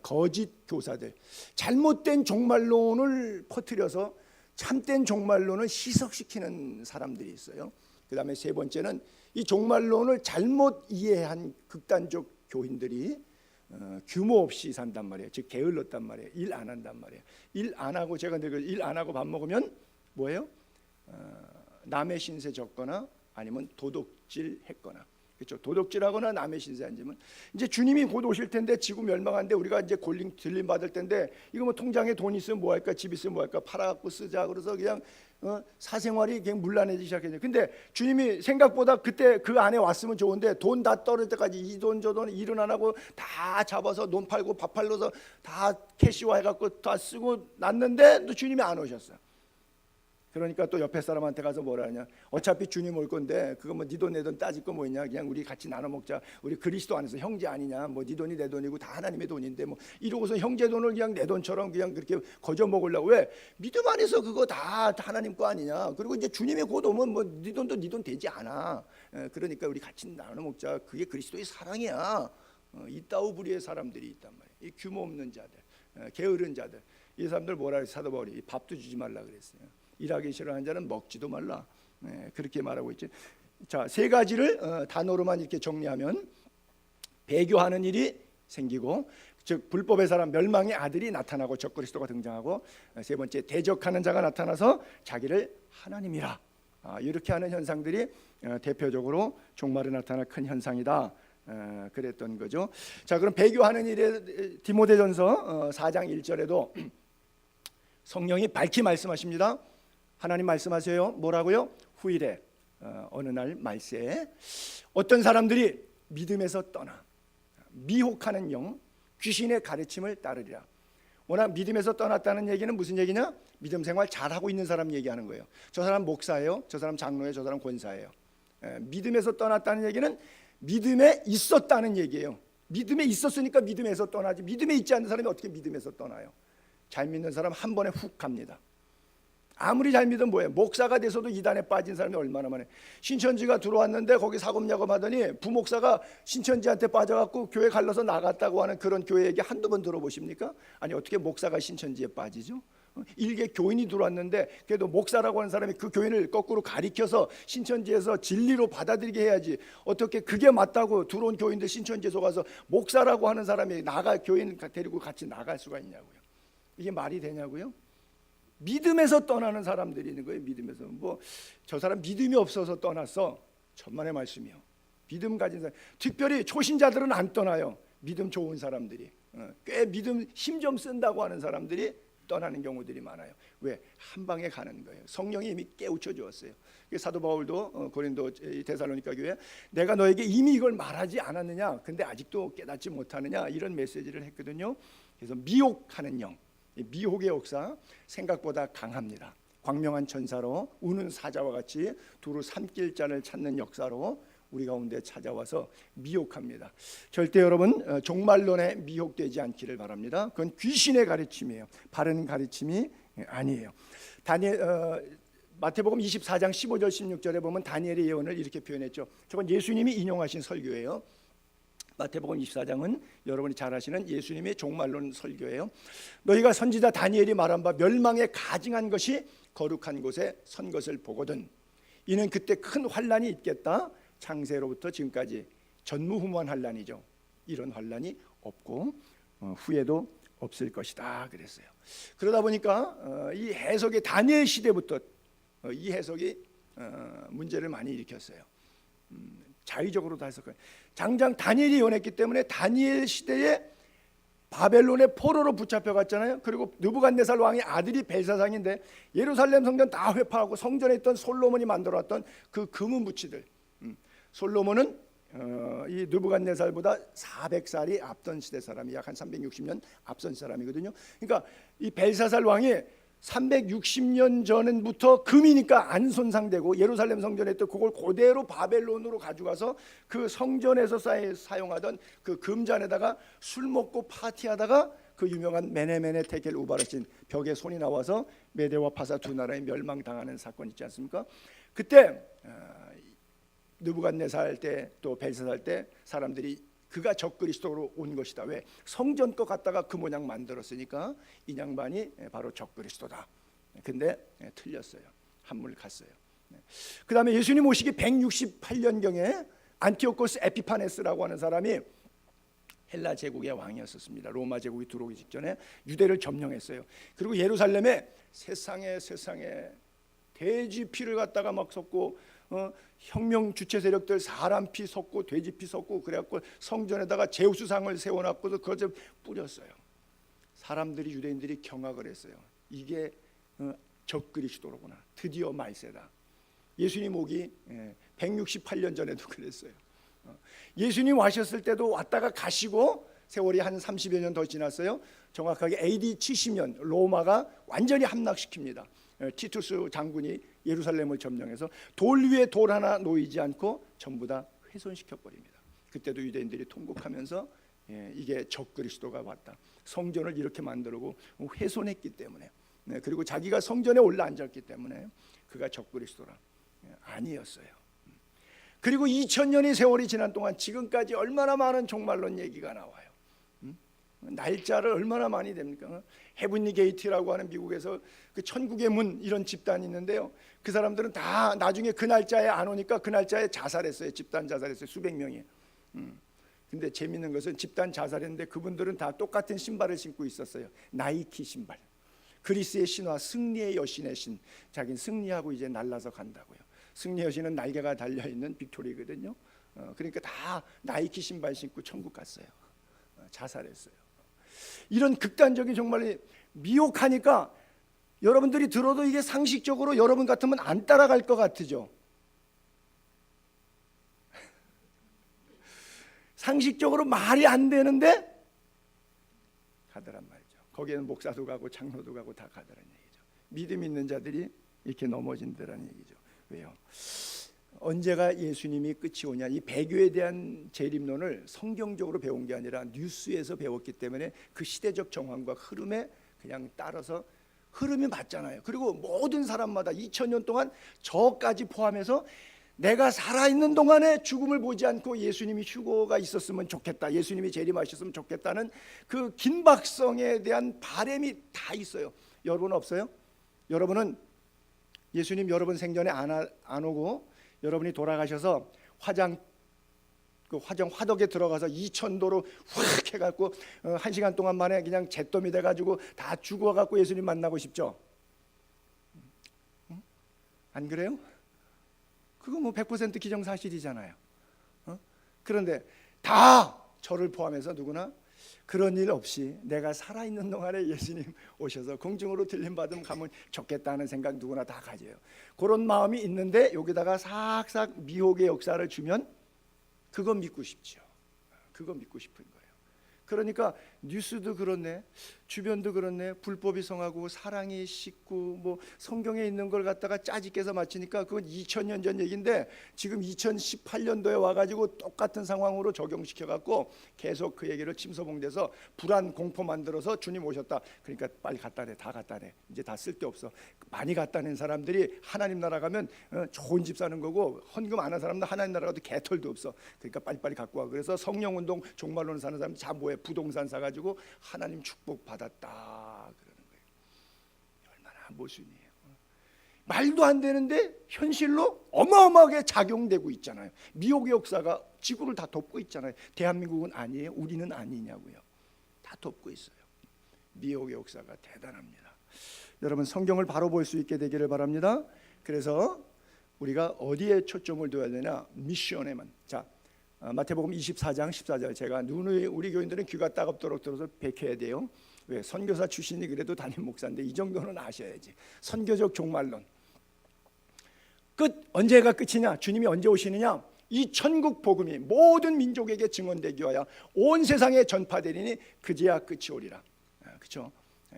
거짓 교사들, 잘못된 종말론을 퍼뜨려서 참된 종말론을 희석시키는 사람들이 있어요. 그 다음에 세 번째는 이 종말론을 잘못 이해한 극단적 교인들이 규모 없이 산단 말이에요. 즉 게을렀단 말이에요. 일 안 한단 말이에요. 일 안 하고, 제가 늘 일 안 하고 밥 먹으면 뭐예요? 남의 신세 졌거나 아니면 도둑질 했거나, 그렇죠? 도둑질하거나 남의 신세 앉으면 이제 주님이 곧 오실 텐데, 지구 멸망한데 우리가 이제 들림 받을 텐데, 이거 뭐 통장에 돈 있으면 뭐 할까, 집 있으면 뭐 할까, 팔아갖고 쓰자 그래서 그냥 사생활이 그냥 문란해지기 시작했어요. 근데 주님이 생각보다 그때 그 안에 왔으면 좋은데 돈 다 떨어질 때까지 이 돈 저 돈 일은 안 하고 다 잡아서 논 팔고 밥 팔러서 다 캐시화 해갖고 다 쓰고 났는데 또 주님이 안 오셨어요. 그러니까 또 옆에 사람한테 가서 뭐라 하냐, 어차피 주님 올 건데 그거 뭐 네 돈 내 돈 따질 거 뭐 있냐, 그냥 우리 같이 나눠 먹자, 우리 그리스도 안에서 형제 아니냐, 뭐 네 돈이 내 돈이고 다 하나님의 돈인데 뭐 이러고서 형제 돈을 그냥 내 돈처럼 그냥 그렇게 거저 먹으려고. 왜? 믿음 안에서 그거 다 하나님 거 아니냐. 그리고 이제 주님이 곧 오면 뭐 네 돈도 네 돈 되지 않아. 그러니까 우리 같이 나눠 먹자, 그게 그리스도의 사랑이야. 이따오 부류의 사람들이 있단 말이에요. 이 규모 없는 자들, 게으른 자들, 이 사람들 뭐라 그랬어요? 사도 바울이 밥도 주지 말라 그랬어요. 일하기 싫어하는 자는 먹지도 말라. 그렇게 말하고 있지. 자, 세 가지를 단어로만 이렇게 정리하면 배교하는 일이 생기고, 즉 불법의 사람 멸망의 아들이 나타나고 적그리스도가 등장하고, 세 번째 대적하는 자가 나타나서 자기를 하나님이라, 이렇게 하는 현상들이 대표적으로 종말에 나타날 큰 현상이다. 그랬던 거죠. 자, 그럼 배교하는 일에 디모데전서 4장 1절에도 성령이 밝히 말씀하십니다. 하나님 말씀하세요. 뭐라고요? 후일에 어느 날 말세에 어떤 사람들이 믿음에서 떠나 미혹하는 영, 귀신의 가르침을 따르리라. 워낙 믿음에서 떠났다는 얘기는 무슨 얘기냐? 믿음 생활 잘하고 있는 사람 얘기하는 거예요. 저 사람 목사예요, 저 사람 장로예요, 저 사람 권사예요. 믿음에서 떠났다는 얘기는 믿음에 있었다는 얘기예요. 믿음에 있었으니까 믿음에서 떠나지, 믿음에 있지 않는 사람이 어떻게 믿음에서 떠나요? 잘 믿는 사람 한 번에 훅 갑니다. 아무리 잘 믿으면 뭐예요? 목사가 돼서도 이단에 빠진 사람이 얼마나 많아요. 신천지가 들어왔는데 거기 사금야금 하더니 부목사가 신천지한테 빠져갖고 교회 갈라서 나갔다고 하는 그런 교회 얘기 한두 번 들어보십니까? 아니, 어떻게 목사가 신천지에 빠지죠? 일개 교인이 들어왔는데 그래도 목사라고 하는 사람이 그 교인을 거꾸로 가리켜서 신천지에서 진리로 받아들이게 해야지, 어떻게 그게 맞다고 들어온 교인들 신천지에서 가서 목사라고 하는 사람이 교인 데리고 같이 나갈 수가 있냐고요. 이게 말이 되냐고요? 믿음에서 떠나는 사람들이 있는 거예요. 믿음에서. 뭐 저 사람 믿음이 없어서 떠났어, 천만의 말씀이요. 믿음 가진 사람, 특별히 초신자들은 안 떠나요. 믿음 좋은 사람들이, 꽤 믿음 힘 좀 쓴다고 하는 사람들이 떠나는 경우들이 많아요. 왜? 한 방에 가는 거예요. 성령이 이미 깨우쳐 주었어요. 사도 바울도 고린도 데살로니가 교회, 내가 너에게 이미 이걸 말하지 않았느냐, 근데 아직도 깨닫지 못하느냐, 이런 메시지를 했거든요. 그래서 미혹하는 영, 미혹의 역사 생각보다 강합니다. 광명한 천사로 우는 사자와 같이 두루 삼킬 자를 찾는 역사로 우리 가운데 찾아와서 미혹합니다. 절대 여러분 종말론에 미혹되지 않기를 바랍니다. 그건 귀신의 가르침이에요. 바른 가르침이 아니에요. 마태복음 24장 15절 16절에 보면 다니엘의 예언을 이렇게 표현했죠. 저건 예수님이 인용하신 설교예요. 마태복음 24장은 여러분이 잘 아시는 예수님의 종말론 설교예요. 너희가 선지자 다니엘이 말한 바 멸망에 가증한 것이 거룩한 곳에 선 것을 보거든 이는 그때 큰 환란이 있겠다. 창세로부터 지금까지 전무후무한 환란이죠. 이런 환란이 없고 후에도 없을 것이다 그랬어요. 그러다 보니까 이 해석이 다니엘 시대부터 이 해석이 문제를 많이 일으켰어요. 자의적으로 다 해석해요. 장장 다니엘이 예언했기 때문에 다니엘 시대에 바벨론의 포로로 붙잡혀 갔잖아요. 그리고 느부갓네살 왕의 아들이 벨사상인데 예루살렘 성전 다 회파하고 성전에 있던 솔로몬이 만들어왔던 그 금은 부치들, 솔로몬은 이 느부갓네살보다 400살이 앞선 시대 사람이, 약 한 360년 앞선 사람이거든요. 그러니까 이 벨사살 왕이 360년 전부터 금이니까 안 손상되고 예루살렘 성전에 또 그걸 그대로 바벨론으로 가져가서 그 성전에서 사용하던 그 금잔에다가 술 먹고 파티하다가 그 유명한 메네메네 테켈 우바르신 벽에 손이 나와서 메대와 파사 두 나라에 멸망당하는 사건 있지 않습니까? 그때 느부갓네살 때 또 벨사살 때 사람들이 그가 적그리스도로 온 것이다. 왜? 성전 거 갖다가 그 모양 만들었으니까 이 양반이 바로 적그리스도다. 근데 틀렸어요. 한물 갔어요. 그 다음에 예수님 오시기 168년경에 안티오코스 에피파네스라고 하는 사람이 헬라 제국의 왕이었습니다. 로마 제국이 들어오기 직전에 유대를 점령했어요. 그리고 예루살렘에 세상에 돼지 피를 갖다가 막 섞고 혁명 주체 세력들 사람 피 섞고 돼지 피 섞고 그래갖고 성전에다가 제우스상을 세워놨고도 그걸 좀 뿌렸어요. 사람들이, 유대인들이 경악을 했어요. 이게 적그리스도로구나. 드디어 말세다. 예수님 오기 168년 전에도 그랬어요. 예수님 와셨을 때도 왔다가 가시고 세월이 한 30여 년 더 지났어요. 정확하게 AD 70년 로마가 완전히 함락시킵니다. 티투스 장군이 예루살렘을 점령해서 돌 위에 돌 하나 놓이지 않고 전부 다 훼손시켜 버립니다. 그때도 유대인들이 통곡하면서 이게 적그리스도가 왔다. 성전을 이렇게 만들고 훼손했기 때문에, 그리고 자기가 성전에 올라앉았기 때문에 그가 적그리스도라. 아니었어요. 그리고 2000년의 세월이 지난 동안 지금까지 얼마나 많은 종말론 얘기가 나와요. 날짜를 얼마나 많이 됩니까? 헤븐리 게이트라고 하는 미국에서 그 천국의 문 이런 집단이 있는데요. 그 사람들은 다 나중에 그 날짜에 안 오니까 그 날짜에 자살했어요. 집단 자살했어요. 수백 명이. 근데 재밌는 것은 집단 자살했는데 그분들은 다 똑같은 신발을 신고 있었어요. 나이키 신발. 그리스의 신화 승리의 여신의 신. 자기는 승리하고 이제 날라서 간다고요. 승리의 여신은 날개가 달려있는 빅토리거든요. 그러니까 다 나이키 신발 신고 천국 갔어요. 자살했어요. 이런 극단적인 정말 미혹하니까 여러분들이 들어도 이게 상식적으로 여러분 같으면 안 따라갈 것 같으죠. 상식적으로 말이 안 되는데 가더란 말이죠. 거기에는 목사도 가고 장로도 가고 다 가더란 얘기죠. 믿음 있는 자들이 이렇게 넘어진다는 얘기죠. 왜요? 언제가 예수님이 끝이 오냐. 이 배교에 대한 재림론을 성경적으로 배운 게 아니라 뉴스에서 배웠기 때문에 그 시대적 정황과 흐름에 그냥 따라서 흐름이 맞잖아요. 그리고 모든 사람마다 2000년 동안 저까지 포함해서 내가 살아있는 동안에 죽음을 보지 않고 예수님이 휴거가 있었으면 좋겠다, 예수님이 재림하셨으면 좋겠다는 그 긴박성에 대한 바람이 다 있어요. 여러분 없어요? 여러분은 예수님 여러분 생전에 안 오고 여러분이 돌아가셔서 화덕에 들어가서 2000도로 확 해갖고 1시간 동안 만에 그냥 잿더미 돼가지고 다 죽어갖고 예수님 만나고 싶죠? 안 그래요? 그거 뭐 100% 기정사실이잖아요. 그런데 다 저를 포함해서 누구나 그런 일 없이 내가 살아있는 동안에 예수님 오셔서 공중으로 들림받으면 가면 좋겠다는 생각 누구나 다 가져요. 그런 마음이 있는데 여기다가 싹싹 미혹의 역사를 주면 그거 믿고 싶죠. 그거 믿고 싶은 거예요. 그러니까 뉴스도 그렇네, 주변도 그렇네, 불법이 성하고 사랑이 식고 뭐 성경에 있는 걸 갖다가 짜집게서 맞히니까 그건 2000년 전 얘기인데 지금 2018년도에 와가지고 똑같은 상황으로 적용시켜갖고 계속 그 얘기를 침소봉돼서 불안 공포 만들어서 주님 오셨다. 그러니까 빨리 갖다 내, 다 갖다 내. 이제 다 쓸데없어. 많이 갖다 낸 사람들이 하나님 나라 가면 좋은 집 사는 거고, 헌금 안 한 사람도 하나님 나라 가도 개털도 없어. 그러니까 빨리빨리 갖고 와. 그래서 성령운동 종말론을 사는 사람이 다 뭐해? 부동산 사가지고 하나님 축복 받았다 그러는 거예요. 얼마나 모순이에요. 말도 안 되는데 현실로 어마어마하게 작용되고 있잖아요. 미혹의 역사가 지구를 다 덮고 있잖아요. 대한민국은 아니에요? 우리는 아니냐고요. 다 덮고 있어요. 미혹의 역사가 대단합니다. 여러분 성경을 바로 볼 수 있게 되기를 바랍니다. 그래서 우리가 어디에 초점을 둬야 되냐? 미션에만. 자, 마태복음 24장 14절 제가 누누이 우리 교인들은 귀가 따갑도록 들어서 베껴야 돼요. 왜? 선교사 출신이 그래도 담임 목사인데 이 정도는 아셔야지. 선교적 종말론. 끝 언제가 끝이냐? 주님이 언제 오시느냐? 이 천국 복음이 모든 민족에게 증언되기 위하여 온 세상에 전파되리니 그제야 끝이 오리라. 그렇죠?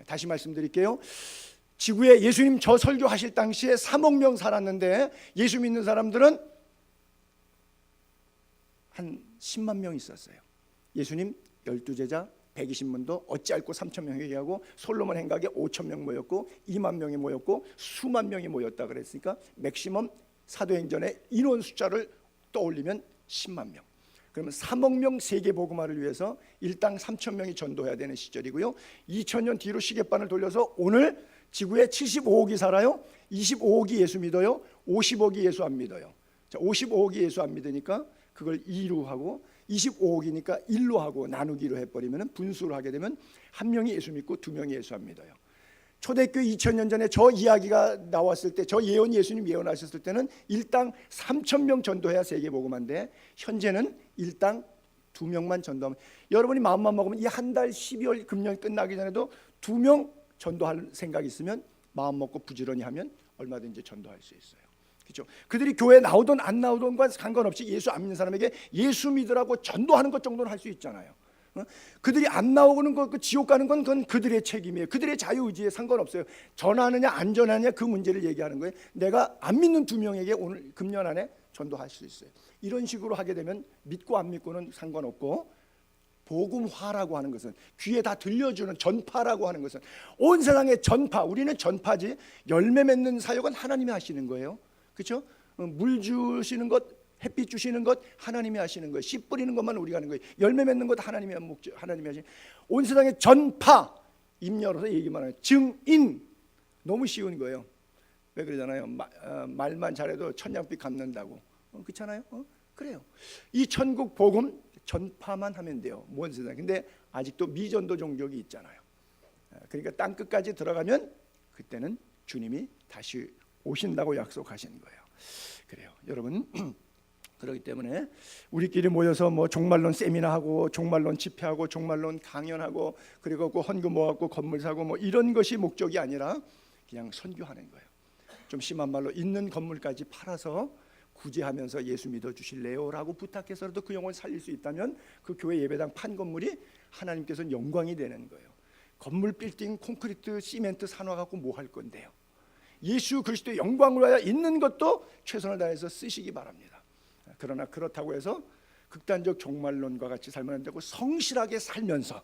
다시 말씀드릴게요. 지구에 예수님 저 설교하실 당시에 3억 명 살았는데 예수 믿는 사람들은 한 10만 명 있었어요. 예수님 12제자 120문도 어찌할꼬 3천 명 얘기하고 솔로몬 행각에 5천 명 모였고 2만 명이 모였고 수만 명이 모였다 그랬으니까 맥시멈 사도행전의 인원 숫자를 떠올리면 10만 명. 그러면 3억 명 세계 복음화를 위해서 일당 3천 명이 전도해야 되는 시절이고요. 2000년 뒤로 시계반을 돌려서 오늘 지구에 75억이 살아요. 25억이 예수 믿어요. 50억이 예수 안 믿어요. 자, 55억이 예수 안 믿으니까 그걸 2로 하고 25억이니까 1로 하고 나누기로 해버리면 분수를 하게 되면 한 명이 예수 믿고 두 명이 예수 안 믿어요. 초대교회 2000년 전에 저 이야기가 나왔을 때, 저 예언 예수님 예언하셨을 때는 일당 3,000명 전도해야 세계복음화인데 현재는 일당 2명만 전도하면, 여러분이 마음만 먹으면 이 한 달 12월 금년 끝나기 전에도 2명 전도할 생각이 있으면 마음 먹고 부지런히 하면 얼마든지 전도할 수 있어요. 그렇죠? 그들이 교회에 나오든 안 나오든과 상관없이 예수 안 믿는 사람에게 예수 믿으라고 전도하는 것 정도는 할 수 있잖아요. 그들이 안 나오는 거, 그 지옥 가는 건 그건 그들의 책임이에요. 그들의 자유의지에 상관없어요. 전하느냐 안 전하느냐 그 문제를 얘기하는 거예요. 내가 안 믿는 2명에게 오늘 금년 안에 전도할 수 있어요. 이런 식으로 하게 되면 믿고 안 믿고는 상관없고, 복음화라고 하는 것은 귀에 다 들려주는 전파라고 하는 것은 온 세상의 전파, 우리는 전파지 열매 맺는 사역은 하나님이 하시는 거예요. 그렇죠? 물 주시는 것, 햇빛 주시는 것 하나님이 하시는 거예요. 씨 뿌리는 것만 우리가 하는 거예요. 열매 맺는 것 하나님이 하시는. 온 세상에 전파, 입 열어서 얘기만 해요. 증인, 너무 쉬운 거예요. 왜 그러잖아요. 말만 잘해도 천냥빛 갚는다고. 그렇잖아요. 그래요. 이 천국 복음 전파만 하면 돼요. 온 세상. 근데 아직도 미전도 종족이 있잖아요. 그러니까 땅 끝까지 들어가면 그때는 주님이 다시 오신다고 약속하신 거예요. 그래요, 여러분. 그렇기 때문에 우리끼리 모여서 뭐 종말론 세미나하고 종말론 집회하고 종말론 강연하고 그리고 그 헌금 모아갖고 건물 사고 뭐 이런 것이 목적이 아니라 그냥 선교하는 거예요. 좀 심한 말로 있는 건물까지 팔아서 구제하면서 예수 믿어주실래요? 라고 부탁해서라도 그 영혼을 살릴 수 있다면 그 교회 예배당 판 건물이 하나님께서는 영광이 되는 거예요. 건물, 빌딩, 콘크리트, 시멘트 사놔갖고 뭐 할 건데요? 예수 그리스도의 영광을 위하여 있는 것도 최선을 다해서 쓰시기 바랍니다. 그러나 그렇다고 해서 극단적 종말론과 같이 살면 안 되고 성실하게 살면서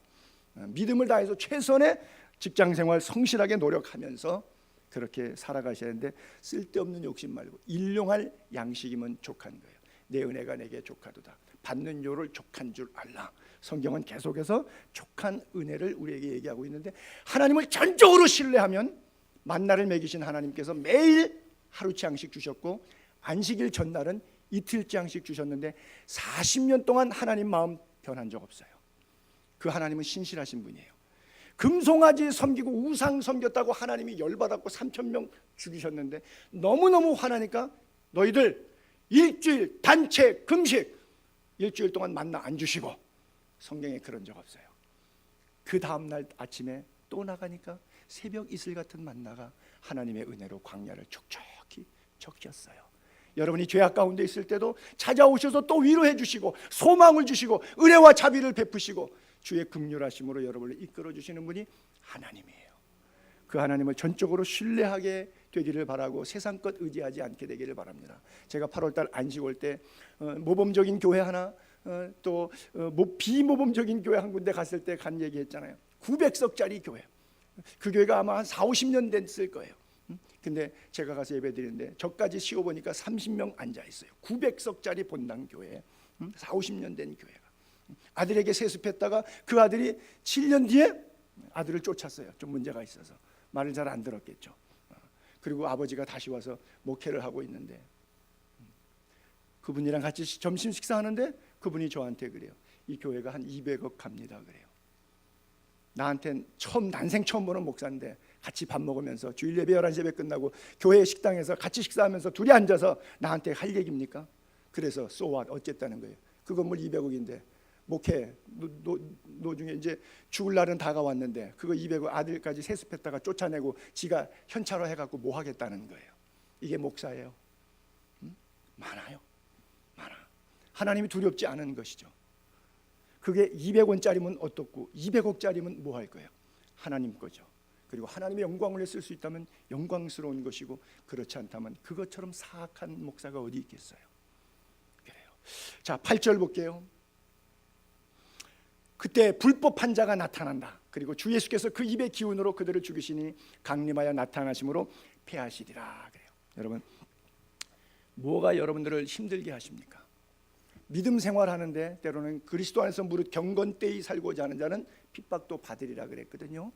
믿음을 다해서 최선의 직장생활 성실하게 노력하면서 그렇게 살아가셔야 하는데 쓸데없는 욕심 말고 일용할 양식이면 족한 거예요. 내 은혜가 내게 족하도다. 받는 요를 족한 줄 알라. 성경은 계속해서 족한 은혜를 우리에게 얘기하고 있는데 하나님을 전적으로 신뢰하면 만나를 먹이신 하나님께서 매일 하루치 양식 주셨고 안식일 전날은 이틀째 양식 주셨는데 40년 동안 하나님 마음 변한 적 없어요. 그 하나님은 신실하신 분이에요. 금송아지 섬기고 우상 섬겼다고 하나님이 열받았고 3,000명 죽이셨는데 너무너무 화나니까 너희들 일주일 단체 금식 일주일 동안 만나 안 주시고 성경에 그런 적 없어요. 그 다음날 아침에 또 나가니까 새벽 이슬 같은 만나가 하나님의 은혜로 광야를 촉촉히 적셨어요. 여러분이 죄악 가운데 있을 때도 찾아오셔서 또 위로해 주시고 소망을 주시고 은혜와 자비를 베푸시고 주의 긍휼하심으로 여러분을 이끌어 주시는 분이 하나님이에요. 그 하나님을 전적으로 신뢰하게 되기를 바라고 세상 것 의지하지 않게 되기를 바랍니다. 제가 8월달 안식 올 때 모범적인 교회 하나 또 비모범적인 교회 한 군데 갔을 때 간 얘기했잖아요. 900석짜리 교회. 그 교회가 아마 한 4, 50년 됐을 거예요. 근데 제가 가서 예배 드리는데 저까지 씌워보니까 30명 앉아 있어요. 900석짜리 본당 교회, 4, 50년 된 교회가. 아들에게 세습했다가 그 아들이 7년 뒤에 아들을 쫓았어요. 좀 문제가 있어서 말을 잘 안 들었겠죠. 그리고 아버지가 다시 와서 목회를 하고 있는데 그분이랑 같이 점심 식사하는데 그분이 저한테 그래요. 이 교회가 한 200억 갑니다 그래요. 나한텐 난생 처음 보는 목사인데 같이 밥 먹으면서 주일 예배 11시 예배 끝나고 교회 식당에서 같이 식사하면서 둘이 앉아서 나한테 할 얘기입니까? 그래서 so what 어쨌다는 거예요. 그 건물 200억인데 목회 노중에 이제 죽을 날은 다가왔는데 그거 200억 아들까지 세습했다가 쫓아내고 지가 현찰화 해갖고 뭐 하겠다는 거예요. 이게 목사예요. 많아요. 많아. 하나님이 두렵지 않은 것이죠. 그게 200원짜리면 어떻고 200억짜리면 뭐 할 거예요? 하나님 거죠. 그리고 하나님의 영광을 쓸 수 있다면 영광스러운 것이고 그렇지 않다면 그것처럼 사악한 목사가 어디 있겠어요? 그래요. 자, 8절 볼게요. 그때 불법 환자가 나타난다. 그리고 주 예수께서 그 입의 기운으로 그들을 죽이시니 강림하여 나타나심으로 패하시리라. 그래요. 여러분, 뭐가 여러분들을 힘들게 하십니까? 믿음 생활하는데 때로는 그리스도 안에서 무릇 경건되이 살고자 하는 자는 핍박도 받으리라 그랬거든요.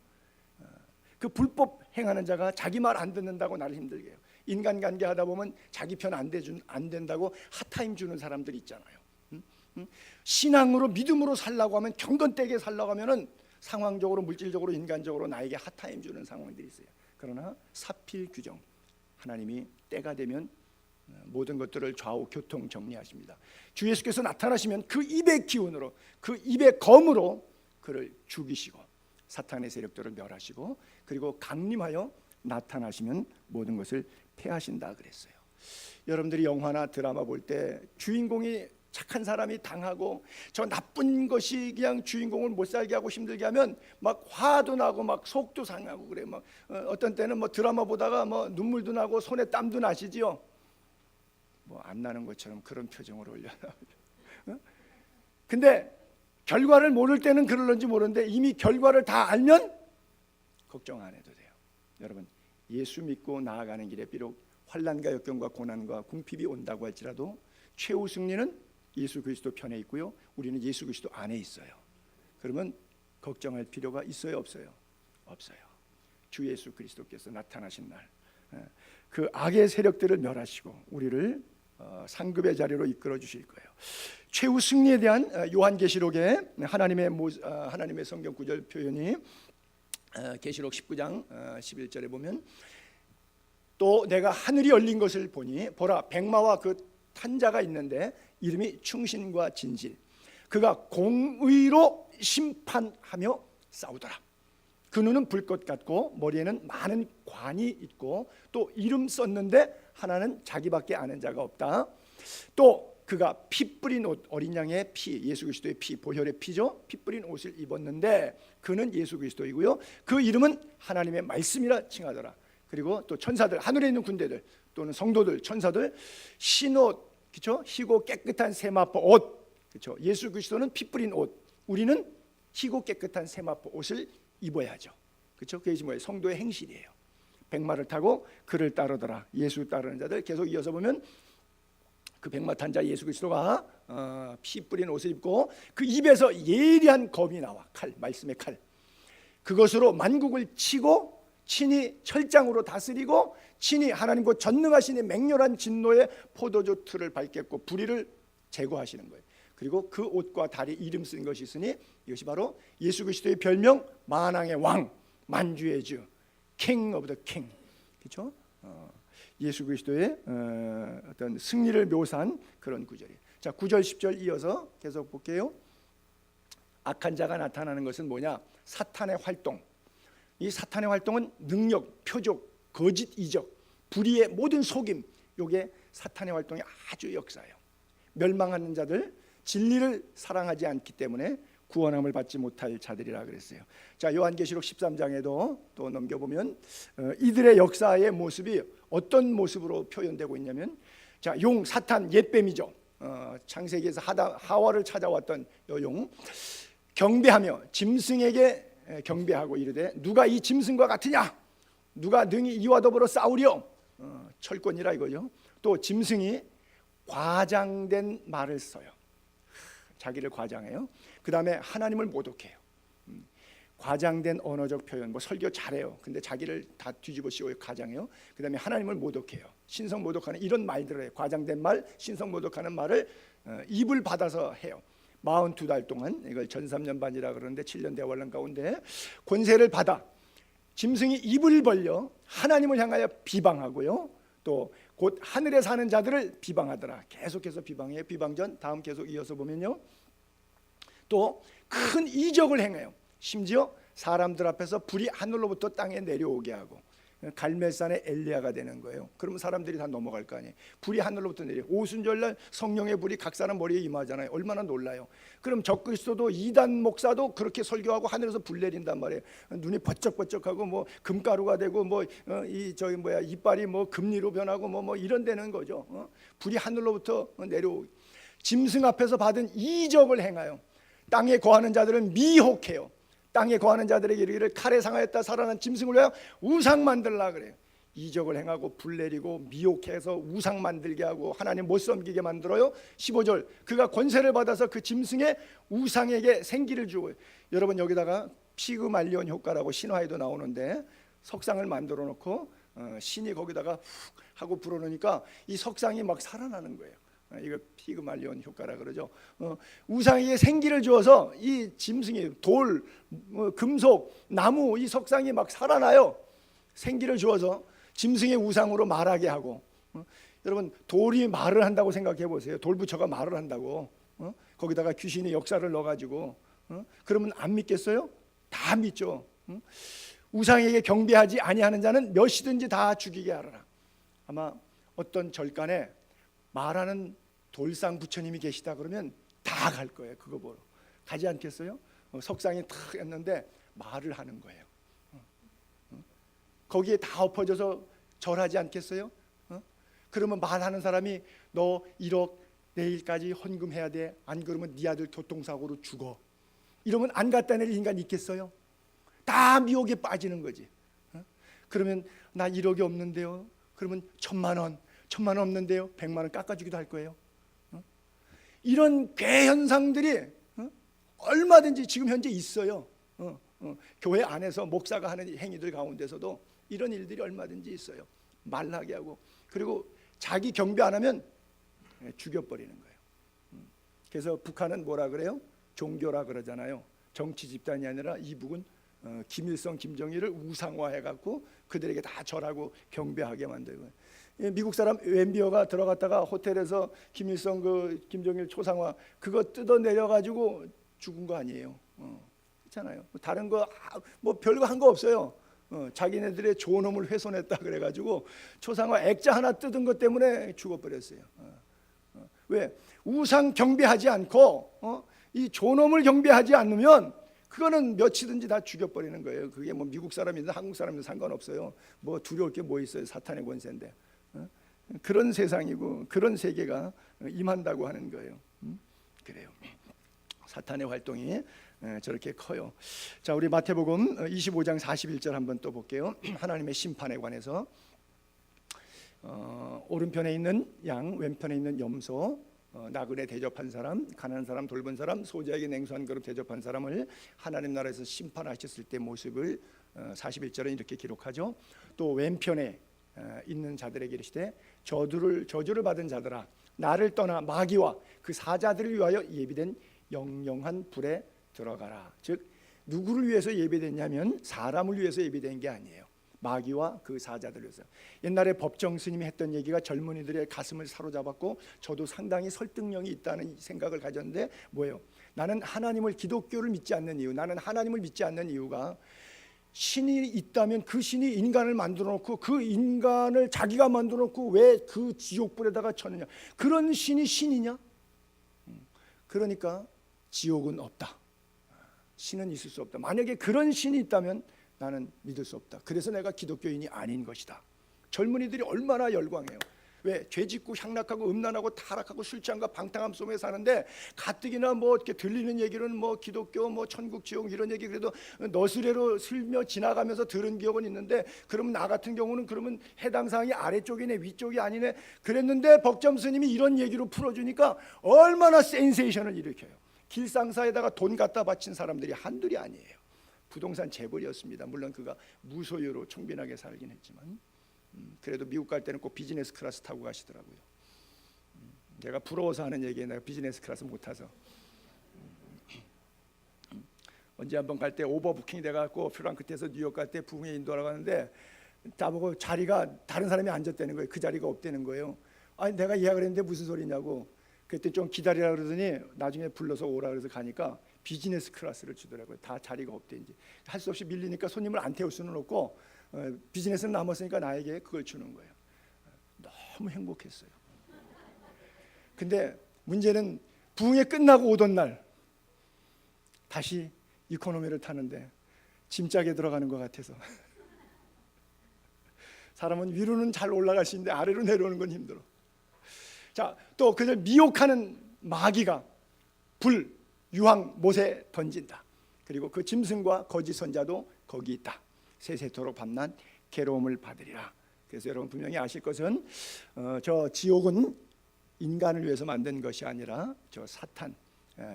그 불법 행하는 자가 자기 말 안 듣는다고 나를 힘들게 해요. 인간관계 하다 보면 자기 편 안 된다고 핫타임 주는 사람들 있잖아요. 신앙으로 믿음으로 살라고 하면 경건되게 살라고 하면은 상황적으로 물질적으로 인간적으로 나에게 핫타임 주는 상황들이 있어요. 그러나 사필 규정 하나님이 때가 되면 모든 것들을 좌우 교통 정리하십니다. 주 예수께서 나타나시면 그 입의 기운으로 그 입의 검으로 그를 죽이시고 사탄의 세력들을 멸하시고 그리고 강림하여 나타나시면 모든 것을 패하신다 그랬어요. 여러분들이 영화나 드라마 볼 때 주인공이 착한 사람이 당하고 저 나쁜 것이 그냥 주인공을 못 살게 하고 힘들게 하면 막 화도 나고 막 속도 상하고 그래. 막 어떤 때는 뭐 드라마 보다가 뭐 눈물도 나고 손에 땀도 나시지요. 뭐 안 나는 것처럼 그런 표정을 올려놔. 근데 결과를 모를 때는 그럴런지 모르는데 이미 결과를 다 알면 걱정 안 해도 돼요. 여러분, 예수 믿고 나아가는 길에 비록 환난과 역경과 고난과 궁핍이 온다고 할지라도 최후 승리는 예수 그리스도 편에 있고요, 우리는 예수 그리스도 안에 있어요. 그러면 걱정할 필요가 있어요, 없어요? 없어요. 주 예수 그리스도께서 나타나신 날, 그 악의 세력들을 멸하시고 우리를 상급의 자리로 이끌어 주실 거예요. 최후 승리에 대한 요한계시록의 하나님의 성경 구절 표현이 계시록 19장 11절에 보면, 또 내가 하늘이 열린 것을 보니 보라, 백마와 그 탄 자가 있는데 이름이 충신과 진실, 그가 공의로 심판하며 싸우더라. 그 눈은 불꽃 같고 머리에는 많은 관이 있고 또 이름 썼는데 하나는 자기밖에 아는 자가 없다. 또 그가 피 뿌린 옷, 어린 양의 피, 예수 그리스도의 피, 보혈의 피죠. 피 뿌린 옷을 입었는데 그는 예수 그리스도이고요, 그 이름은 하나님의 말씀이라 칭하더라. 그리고 또 천사들, 하늘에 있는 군대들 또는 성도들, 천사들 흰옷, 그렇죠? 희고 깨끗한 세마포 옷, 그렇죠? 예수 그리스도는 피 뿌린 옷, 우리는 희고 깨끗한 세마포 옷을 입어야죠. 그렇죠? 그게 뭐예요? 성도의 행실이에요. 백마를 타고 그를 따르더라. 예수 따르는 자들 계속 이어서 보면 그 백마 탄 자 예수 그리스도가 피 뿌린 옷을 입고 그 입에서 예리한 검이 나와, 칼, 말씀의 칼. 그것으로 만국을 치고 친히 철장으로 다스리고 친히 하나님 곧 전능하시니 맹렬한 진노의 포도주 틀을 밟겠고 불의를 제거하시는 거예요. 그리고 그 옷과 다리 이름 쓴 것이 있으니 이것이 바로 예수 그리스도의 별명 만왕의 왕, 만주의 주, King of the King. 그렇죠? 예수 그리스도의 어떤 승리를 묘사한 그런 구절이에요. 자, 9절 10절 이어서 계속 볼게요. 악한 자가 나타나는 것은 뭐냐? 사탄의 활동. 이 사탄의 활동은 능력, 표적, 거짓 이적, 불의의 모든 속임, 이게 사탄의 활동이 아주 역사예요. 멸망하는 자들, 진리를 사랑하지 않기 때문에 구원함을 받지 못할 자들이라 그랬어요. 자, 요한계시록 13장에도 또 넘겨보면 이들의 역사의 모습이 어떤 모습으로 표현되고 있냐면, 자, 용, 사탄, 옛뱀이죠. 창세기에서 하와를 찾아왔던 용, 경배하며 짐승에게 경배하고 이르되 누가 이 짐승과 같으냐, 누가 능히 이와 더불어 싸우려, 철권이라 이거죠. 또 짐승이 과장된 말을 써요. 자기를 과장해요. 그 다음에 하나님을 모독해요. 과장된 언어적 표현, 뭐 설교 잘해요. 근데 자기를 다 뒤집어 씌워요. 과장해요. 그 다음에 하나님을 모독해요. 신성 모독하는 이런 말들을 해요. 과장된 말, 신성 모독하는 말을 입을 받아서 해요. 42달 동안, 이걸 전삼년 반이라 그러는데 7년 대환란 가운데 권세를 받아 짐승이 입을 벌려 하나님을 향하여 비방하고요, 또 곧 하늘에 사는 자들을 비방하더라. 계속해서 비방해요. 비방전 다음 계속 이어서 보면요, 또 큰 이적을 행해요. 심지어 사람들 앞에서 불이 하늘로부터 땅에 내려오게 하고, 갈멜산의 엘리야가 되는 거예요. 그러면 사람들이 다 넘어갈 거 아니에요. 불이 하늘로부터 내려, 오순절날 성령의 불이 각 사람 머리에 임하잖아요. 얼마나 놀라요. 그럼 적그리스도도 이단 목사도 그렇게 설교하고 하늘에서 불 내린단 말이에요. 눈이 번쩍번쩍하고 뭐 금가루가 되고 뭐 이빨이 뭐 금리로 변하고 뭐 이런 되는 거죠. 불이 하늘로부터 내려오. 짐승 앞에서 받은 이적을 행하여 땅에 거하는 자들은 미혹해요. 땅에 거하는 자들에게 이르기를 칼에 상하였다 살아난 짐승을 위하여 우상 만들라 그래요. 이적을 행하고 불 내리고 미혹해서 우상 만들게 하고 하나님 못 섬기게 만들어요. 15절, 그가 권세를 받아서 그 짐승의 우상에게 생기를 주고, 여러분 여기다가 피그말리온 효과라고 신화에도 나오는데, 석상을 만들어 놓고 신이 거기다가 훅 하고 불어넣으니까 이 석상이 막 살아나는 거예요. 이거 피그말리온 효과라 그러죠. 우상에게 생기를 주어서 이 짐승이 돌, 금속, 나무, 이 석상이 막 살아나요. 생기를 주어서 짐승의 우상으로 말하게 하고. 여러분 돌이 말을 한다고 생각해 보세요. 돌부처가 말을 한다고. 거기다가 귀신이 역사를 넣어가지고 그러면 안 믿겠어요? 다 믿죠. 우상에게 경배하지 아니하는 자는 몇이든지 다 죽이게 하라. 아마 어떤 절간에 말하는 돌상 부처님이 계시다 그러면 다 갈 거예요. 그거 보러 가지 않겠어요? 석상이 탁 했는데 말을 하는 거예요. 거기에 다 엎어져서 절하지 않겠어요? 그러면 말하는 사람이 너 1억 내일까지 헌금해야 돼, 안 그러면 네 아들 교통사고로 죽어, 이러면 안 갖다 낼 인간 있겠어요? 다 미혹에 빠지는 거지. 그러면 나 1억이 없는데요, 그러면 1,000만 원 없는데요, 100만 원 깎아주기도 할 거예요. 이런 괴 현상들이 얼마든지 지금 현재 있어요. 교회 안에서 목사가 하는 행위들 가운데서도 이런 일들이 얼마든지 있어요. 말하게 하고, 그리고 자기 경배 안 하면 죽여버리는 거예요. 그래서 북한은 뭐라 그래요? 종교라 그러잖아요. 정치 집단이 아니라 이북은 김일성, 김정일을 우상화해갖고 그들에게 다 절하고 경배하게 만들고. 미국 사람 웬비어가 들어갔다가 호텔에서 김일성, 김정일 초상화 그거 뜯어내려가지고 죽은 거 아니에요. 그렇잖아요. 다른 거 뭐 별거 한 거 없어요. 자기네들의 존엄을 훼손했다 그래가지고 초상화 액자 하나 뜯은 것 때문에 죽어버렸어요. 왜? 우상 경배하지 않고 이 존엄을 경배하지 않으면 그거는 며칠든지 다 죽여버리는 거예요. 그게 뭐 미국 사람이든 한국 사람이든 상관없어요. 뭐 두려울 게 뭐 있어요. 사탄의 권세인데. 그런 세상이고 그런 세계가 임한다고 하는 거예요. 그래요. 사탄의 활동이 저렇게 커요. 자, 우리 마태복음 25장 41절 한번 또 볼게요. 하나님의 심판에 관해서 오른편에 있는 양, 왼편에 있는 염소, 나그네 대접한 사람, 가난한 사람 돌본 사람, 소자에게 냉수 한 그릇 대접한 사람을 하나님 나라에서 심판하셨을 때 모습을 41절은 이렇게 기록하죠. 또 왼편에 있는 자들에게 이르시되 저주를 받은 자들아, 나를 떠나 마귀와 그 사자들을 위하여 예비된 영영한 불에 들어가라. 즉 누구를 위해서 예비됐냐면 사람을 위해서 예비된 게 아니에요. 마귀와 그 사자들을 위해서. 옛날에 법정 스님이 했던 얘기가 젊은이들의 가슴을 사로잡았고 저도 상당히 설득력이 있다는 생각을 가졌는데 뭐예요? 나는 하나님을, 기독교를 믿지 않는 이유, 나는 하나님을 믿지 않는 이유가 신이 있다면 그 신이 인간을 만들어 놓고 그 인간을 자기가 만들어 놓고 왜 그 지옥불에다가 쳤느냐? 그런 신이 신이냐? 그러니까 지옥은 없다. 신은 있을 수 없다. 만약에 그런 신이 있다면 나는 믿을 수 없다. 그래서 내가 기독교인이 아닌 것이다. 젊은이들이 얼마나 열광해요. 왜? 죄짓고 향락하고 음란하고 타락하고 술 취함과 방탕함 속에 사는데 가뜩이나 뭐 이렇게 들리는 얘기는 뭐 기독교 뭐 천국 지옥 이런 얘기 그래도 너스레로 슬며 지나가면서 들은 기억은 있는데, 그러면 나 같은 경우는 그러면 해당 사항이 아래쪽이네 위쪽이 아니네 그랬는데 법정 스님이 이런 얘기로 풀어주니까 얼마나 센세이션을 일으켜요. 길상사에다가 돈 갖다 바친 사람들이 한둘이 아니에요. 부동산 재벌이었습니다. 물론 그가 무소유로 청빈하게 살긴 했지만 그래도 미국 갈 때는 꼭 비즈니스 클래스 타고 가시더라고요. 제가 부러워서 하는 얘기에 내가 비즈니스 클래스 못 타서 언제 한번 갈 때 오버부킹이 돼갖고 프랑크푸르트에서 뉴욕 갈 때 부흥회 인도하러 가는데 나보고 자리가 다른 사람이 앉았다는 거예요. 그 자리가 없다는 거예요. 아니 내가 예약을 했는데 무슨 소리냐고. 그때 좀 기다리라 그러더니 나중에 불러서 오라 그래서 가니까 비즈니스 클래스를 주더라고요. 다 자리가 없대. 이제 할 수 없이 밀리니까 손님을 안 태울 수는 없고 비즈니스는 남았으니까 나에게 그걸 주는 거예요. 너무 행복했어요. 근데 문제는 부흥회 끝나고 오던 날 다시 이코노미를 타는데 짐짝에 들어가는 것 같아서 사람은 위로는 잘 올라갈 수 있는데 아래로 내려오는 건 힘들어. 자, 또 그들 미혹하는 마귀가 불, 유황, 못에 던진다. 그리고 그 짐승과 거짓 선자도 거기 있다. 세세토록 밤낮 괴로움을 받으리라. 그래서 여러분 분명히 아실 것은 저 지옥은 인간을 위해서 만든 것이 아니라 저 사탄,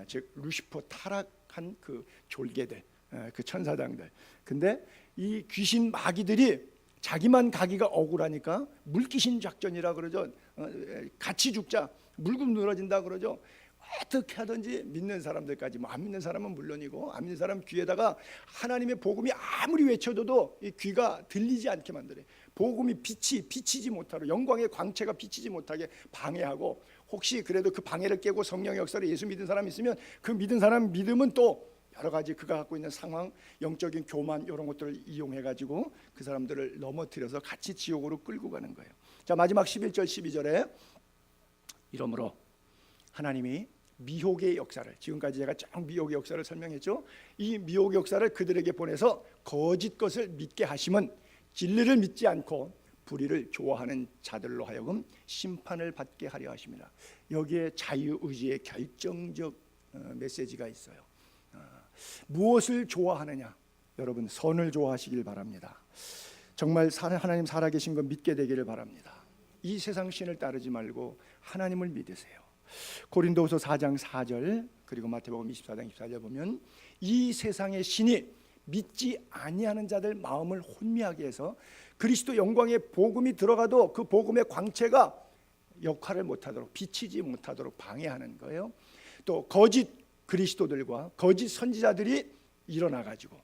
즉 루시퍼 타락한 그 졸개들, 그 천사장들. 근데 이 귀신 마귀들이 자기만 가기가 억울하니까 물귀신 작전이라 그러죠. 같이 죽자, 물금 늘어진다 그러죠. 어떻게 하든지 믿는 사람들까지, 뭐 안 믿는 사람은 물론이고 안 믿는 사람 귀에다가 하나님의 복음이 아무리 외쳐줘도 이 귀가 들리지 않게 만들어요. 복음이 빛이 비치지 못하고 영광의 광채가 비치지 못하게 방해하고, 혹시 그래도 그 방해를 깨고 성령의 역사를 예수 믿은 사람이 있으면 그 믿은 사람 믿음은 또 여러 가지 그가 갖고 있는 상황, 영적인 교만 이런 것들을 이용해 가지고 그 사람들을 넘어뜨려서 같이 지옥으로 끌고 가는 거예요. 자, 마지막 11절 12절에 이러므로 하나님이 미혹의 역사를, 지금까지 제가 쫙 미혹의 역사를 설명했죠. 이 미혹의 역사를 그들에게 보내서 거짓 것을 믿게 하심은 진리를 믿지 않고 불의를 좋아하는 자들로 하여금 심판을 받게 하려 하십니다. 여기에 자유의지의 결정적 메시지가 있어요. 무엇을 좋아하느냐? 여러분 선을 좋아하시길 바랍니다. 정말 하나님 살아계신 거 믿게 되기를 바랍니다. 이 세상 신을 따르지 말고 하나님을 믿으세요. 고린도후서 4장 4절 그리고 마태복음 24장 24절 보면 이 세상의 신이 믿지 아니하는 자들 마음을 혼미하게 해서 그리스도 영광의 복음이 들어가도 그 복음의 광채가 역할을 못하도록 비치지 못하도록 방해하는 거예요. 또 거짓 그리스도들과 거짓 선지자들이 일어나가지고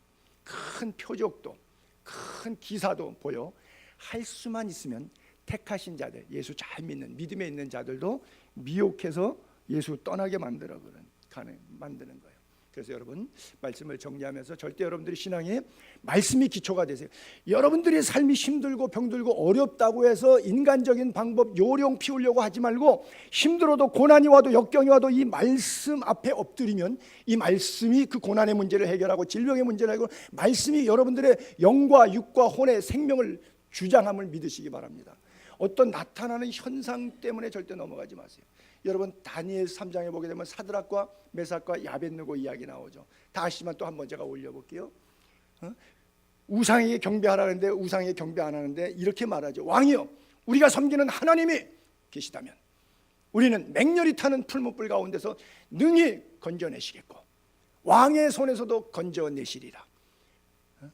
큰 표적도 큰 기사도 보여 할 수만 있으면 택하신 자들, 예수 잘 믿는 믿음에 있는 자들도 미혹해서 예수 떠나게 만드는 거예요. 그래서 여러분 말씀을 정리하면서 절대 여러분들이 신앙에 말씀이 기초가 되세요. 여러분들의 삶이 힘들고 병들고 어렵다고 해서 인간적인 방법 요령 피우려고 하지 말고 힘들어도 고난이 와도 역경이 와도 이 말씀 앞에 엎드리면 이 말씀이 그 고난의 문제를 해결하고 질병의 문제를 해결하고 말씀이 여러분들의 영과 육과 혼의 생명을 주장함을 믿으시기 바랍니다. 어떤 나타나는 현상 때문에 절대 넘어가지 마세요. 여러분 다니엘 3장에 보게 되면 사드락과 메삭과 야벳느고 이야기 나오죠. 다시만 또 한번 제가 올려볼게요. 우상에게 경배하라는데 우상에게 경배 안 하는데 이렇게 말하죠. 왕이여 우리가 섬기는 하나님이 계시다면 우리는 맹렬히 타는 풀무불 가운데서 능히 건져내시겠고 왕의 손에서도 건져내시리라.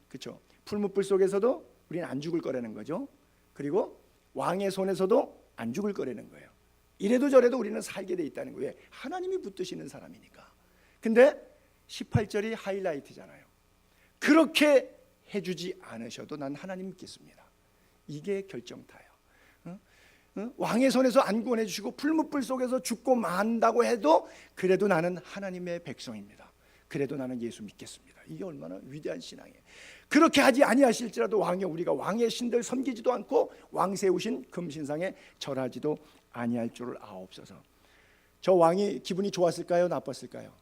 그렇죠? 풀무불 속에서도 우리는 안 죽을 거라는 거죠. 그리고 왕의 손에서도 안 죽을 거라는 거예요. 이래도 저래도 우리는 살게 돼 있다는 거예요. 하나님이 붙드시는 사람이니까. 근데 18절이 하이라이트잖아요. 그렇게 해주지 않으셔도 난 하나님 믿겠습니다. 이게 결정타예요. 왕의 손에서 안 구원해 주시고 풀무불 속에서 죽고 만다고 해도 그래도 나는 하나님의 백성입니다. 그래도 나는 예수 믿겠습니다. 이게 얼마나 위대한 신앙이에요. 그렇게 하지 아니하실지라도 왕의 우리가 왕의 신들 섬기지도 않고 왕 세우신 금신상에 절하지도 아니할 줄을 아옵소서. 저 왕이 기분이 좋았을까요? 나빴을까요?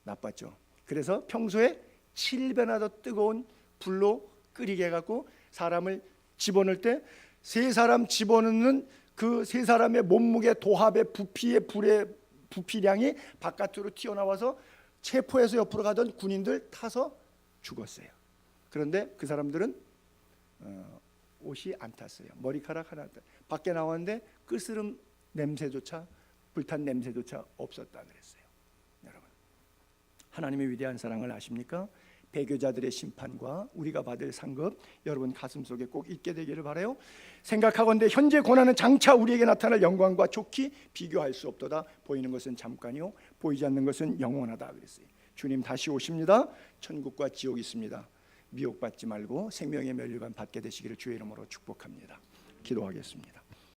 나빴죠. 그래서 평소에 7배나 더 뜨거운 불로 끓이게 해갖고 사람을 집어넣을 때 세 사람 집어넣는 그 세 사람의 몸무게 도합의 부피의 불의 부피량이 바깥으로 튀어나와서 체포해서 옆으로 가던 군인들 타서 죽었어요. 그런데 그 사람들은 옷이 안 탔어요. 머리카락 하나 밖에 나왔는데 끝스름 냄새조차 불탄 냄새조차 없었다 그랬어요. 여러분 하나님의 위대한 사랑을 아십니까? 배교자들의 심판과 우리가 받을 상급 여러분 가슴속에 꼭 있게 되기를 바라요. 생각하건대 현재 고난은 장차 우리에게 나타날 영광과 좋게 비교할 수 없도다. 보이는 것은 잠깐이요 보이지 않는 것은 영원하다 그랬어요. 주님 다시 오십니다. 천국과 지옥이 있습니다. 미혹받지 말고 생명의 멸류관 받게 되시기를 주의 이름으로 축복합니다. 기도하겠습니다.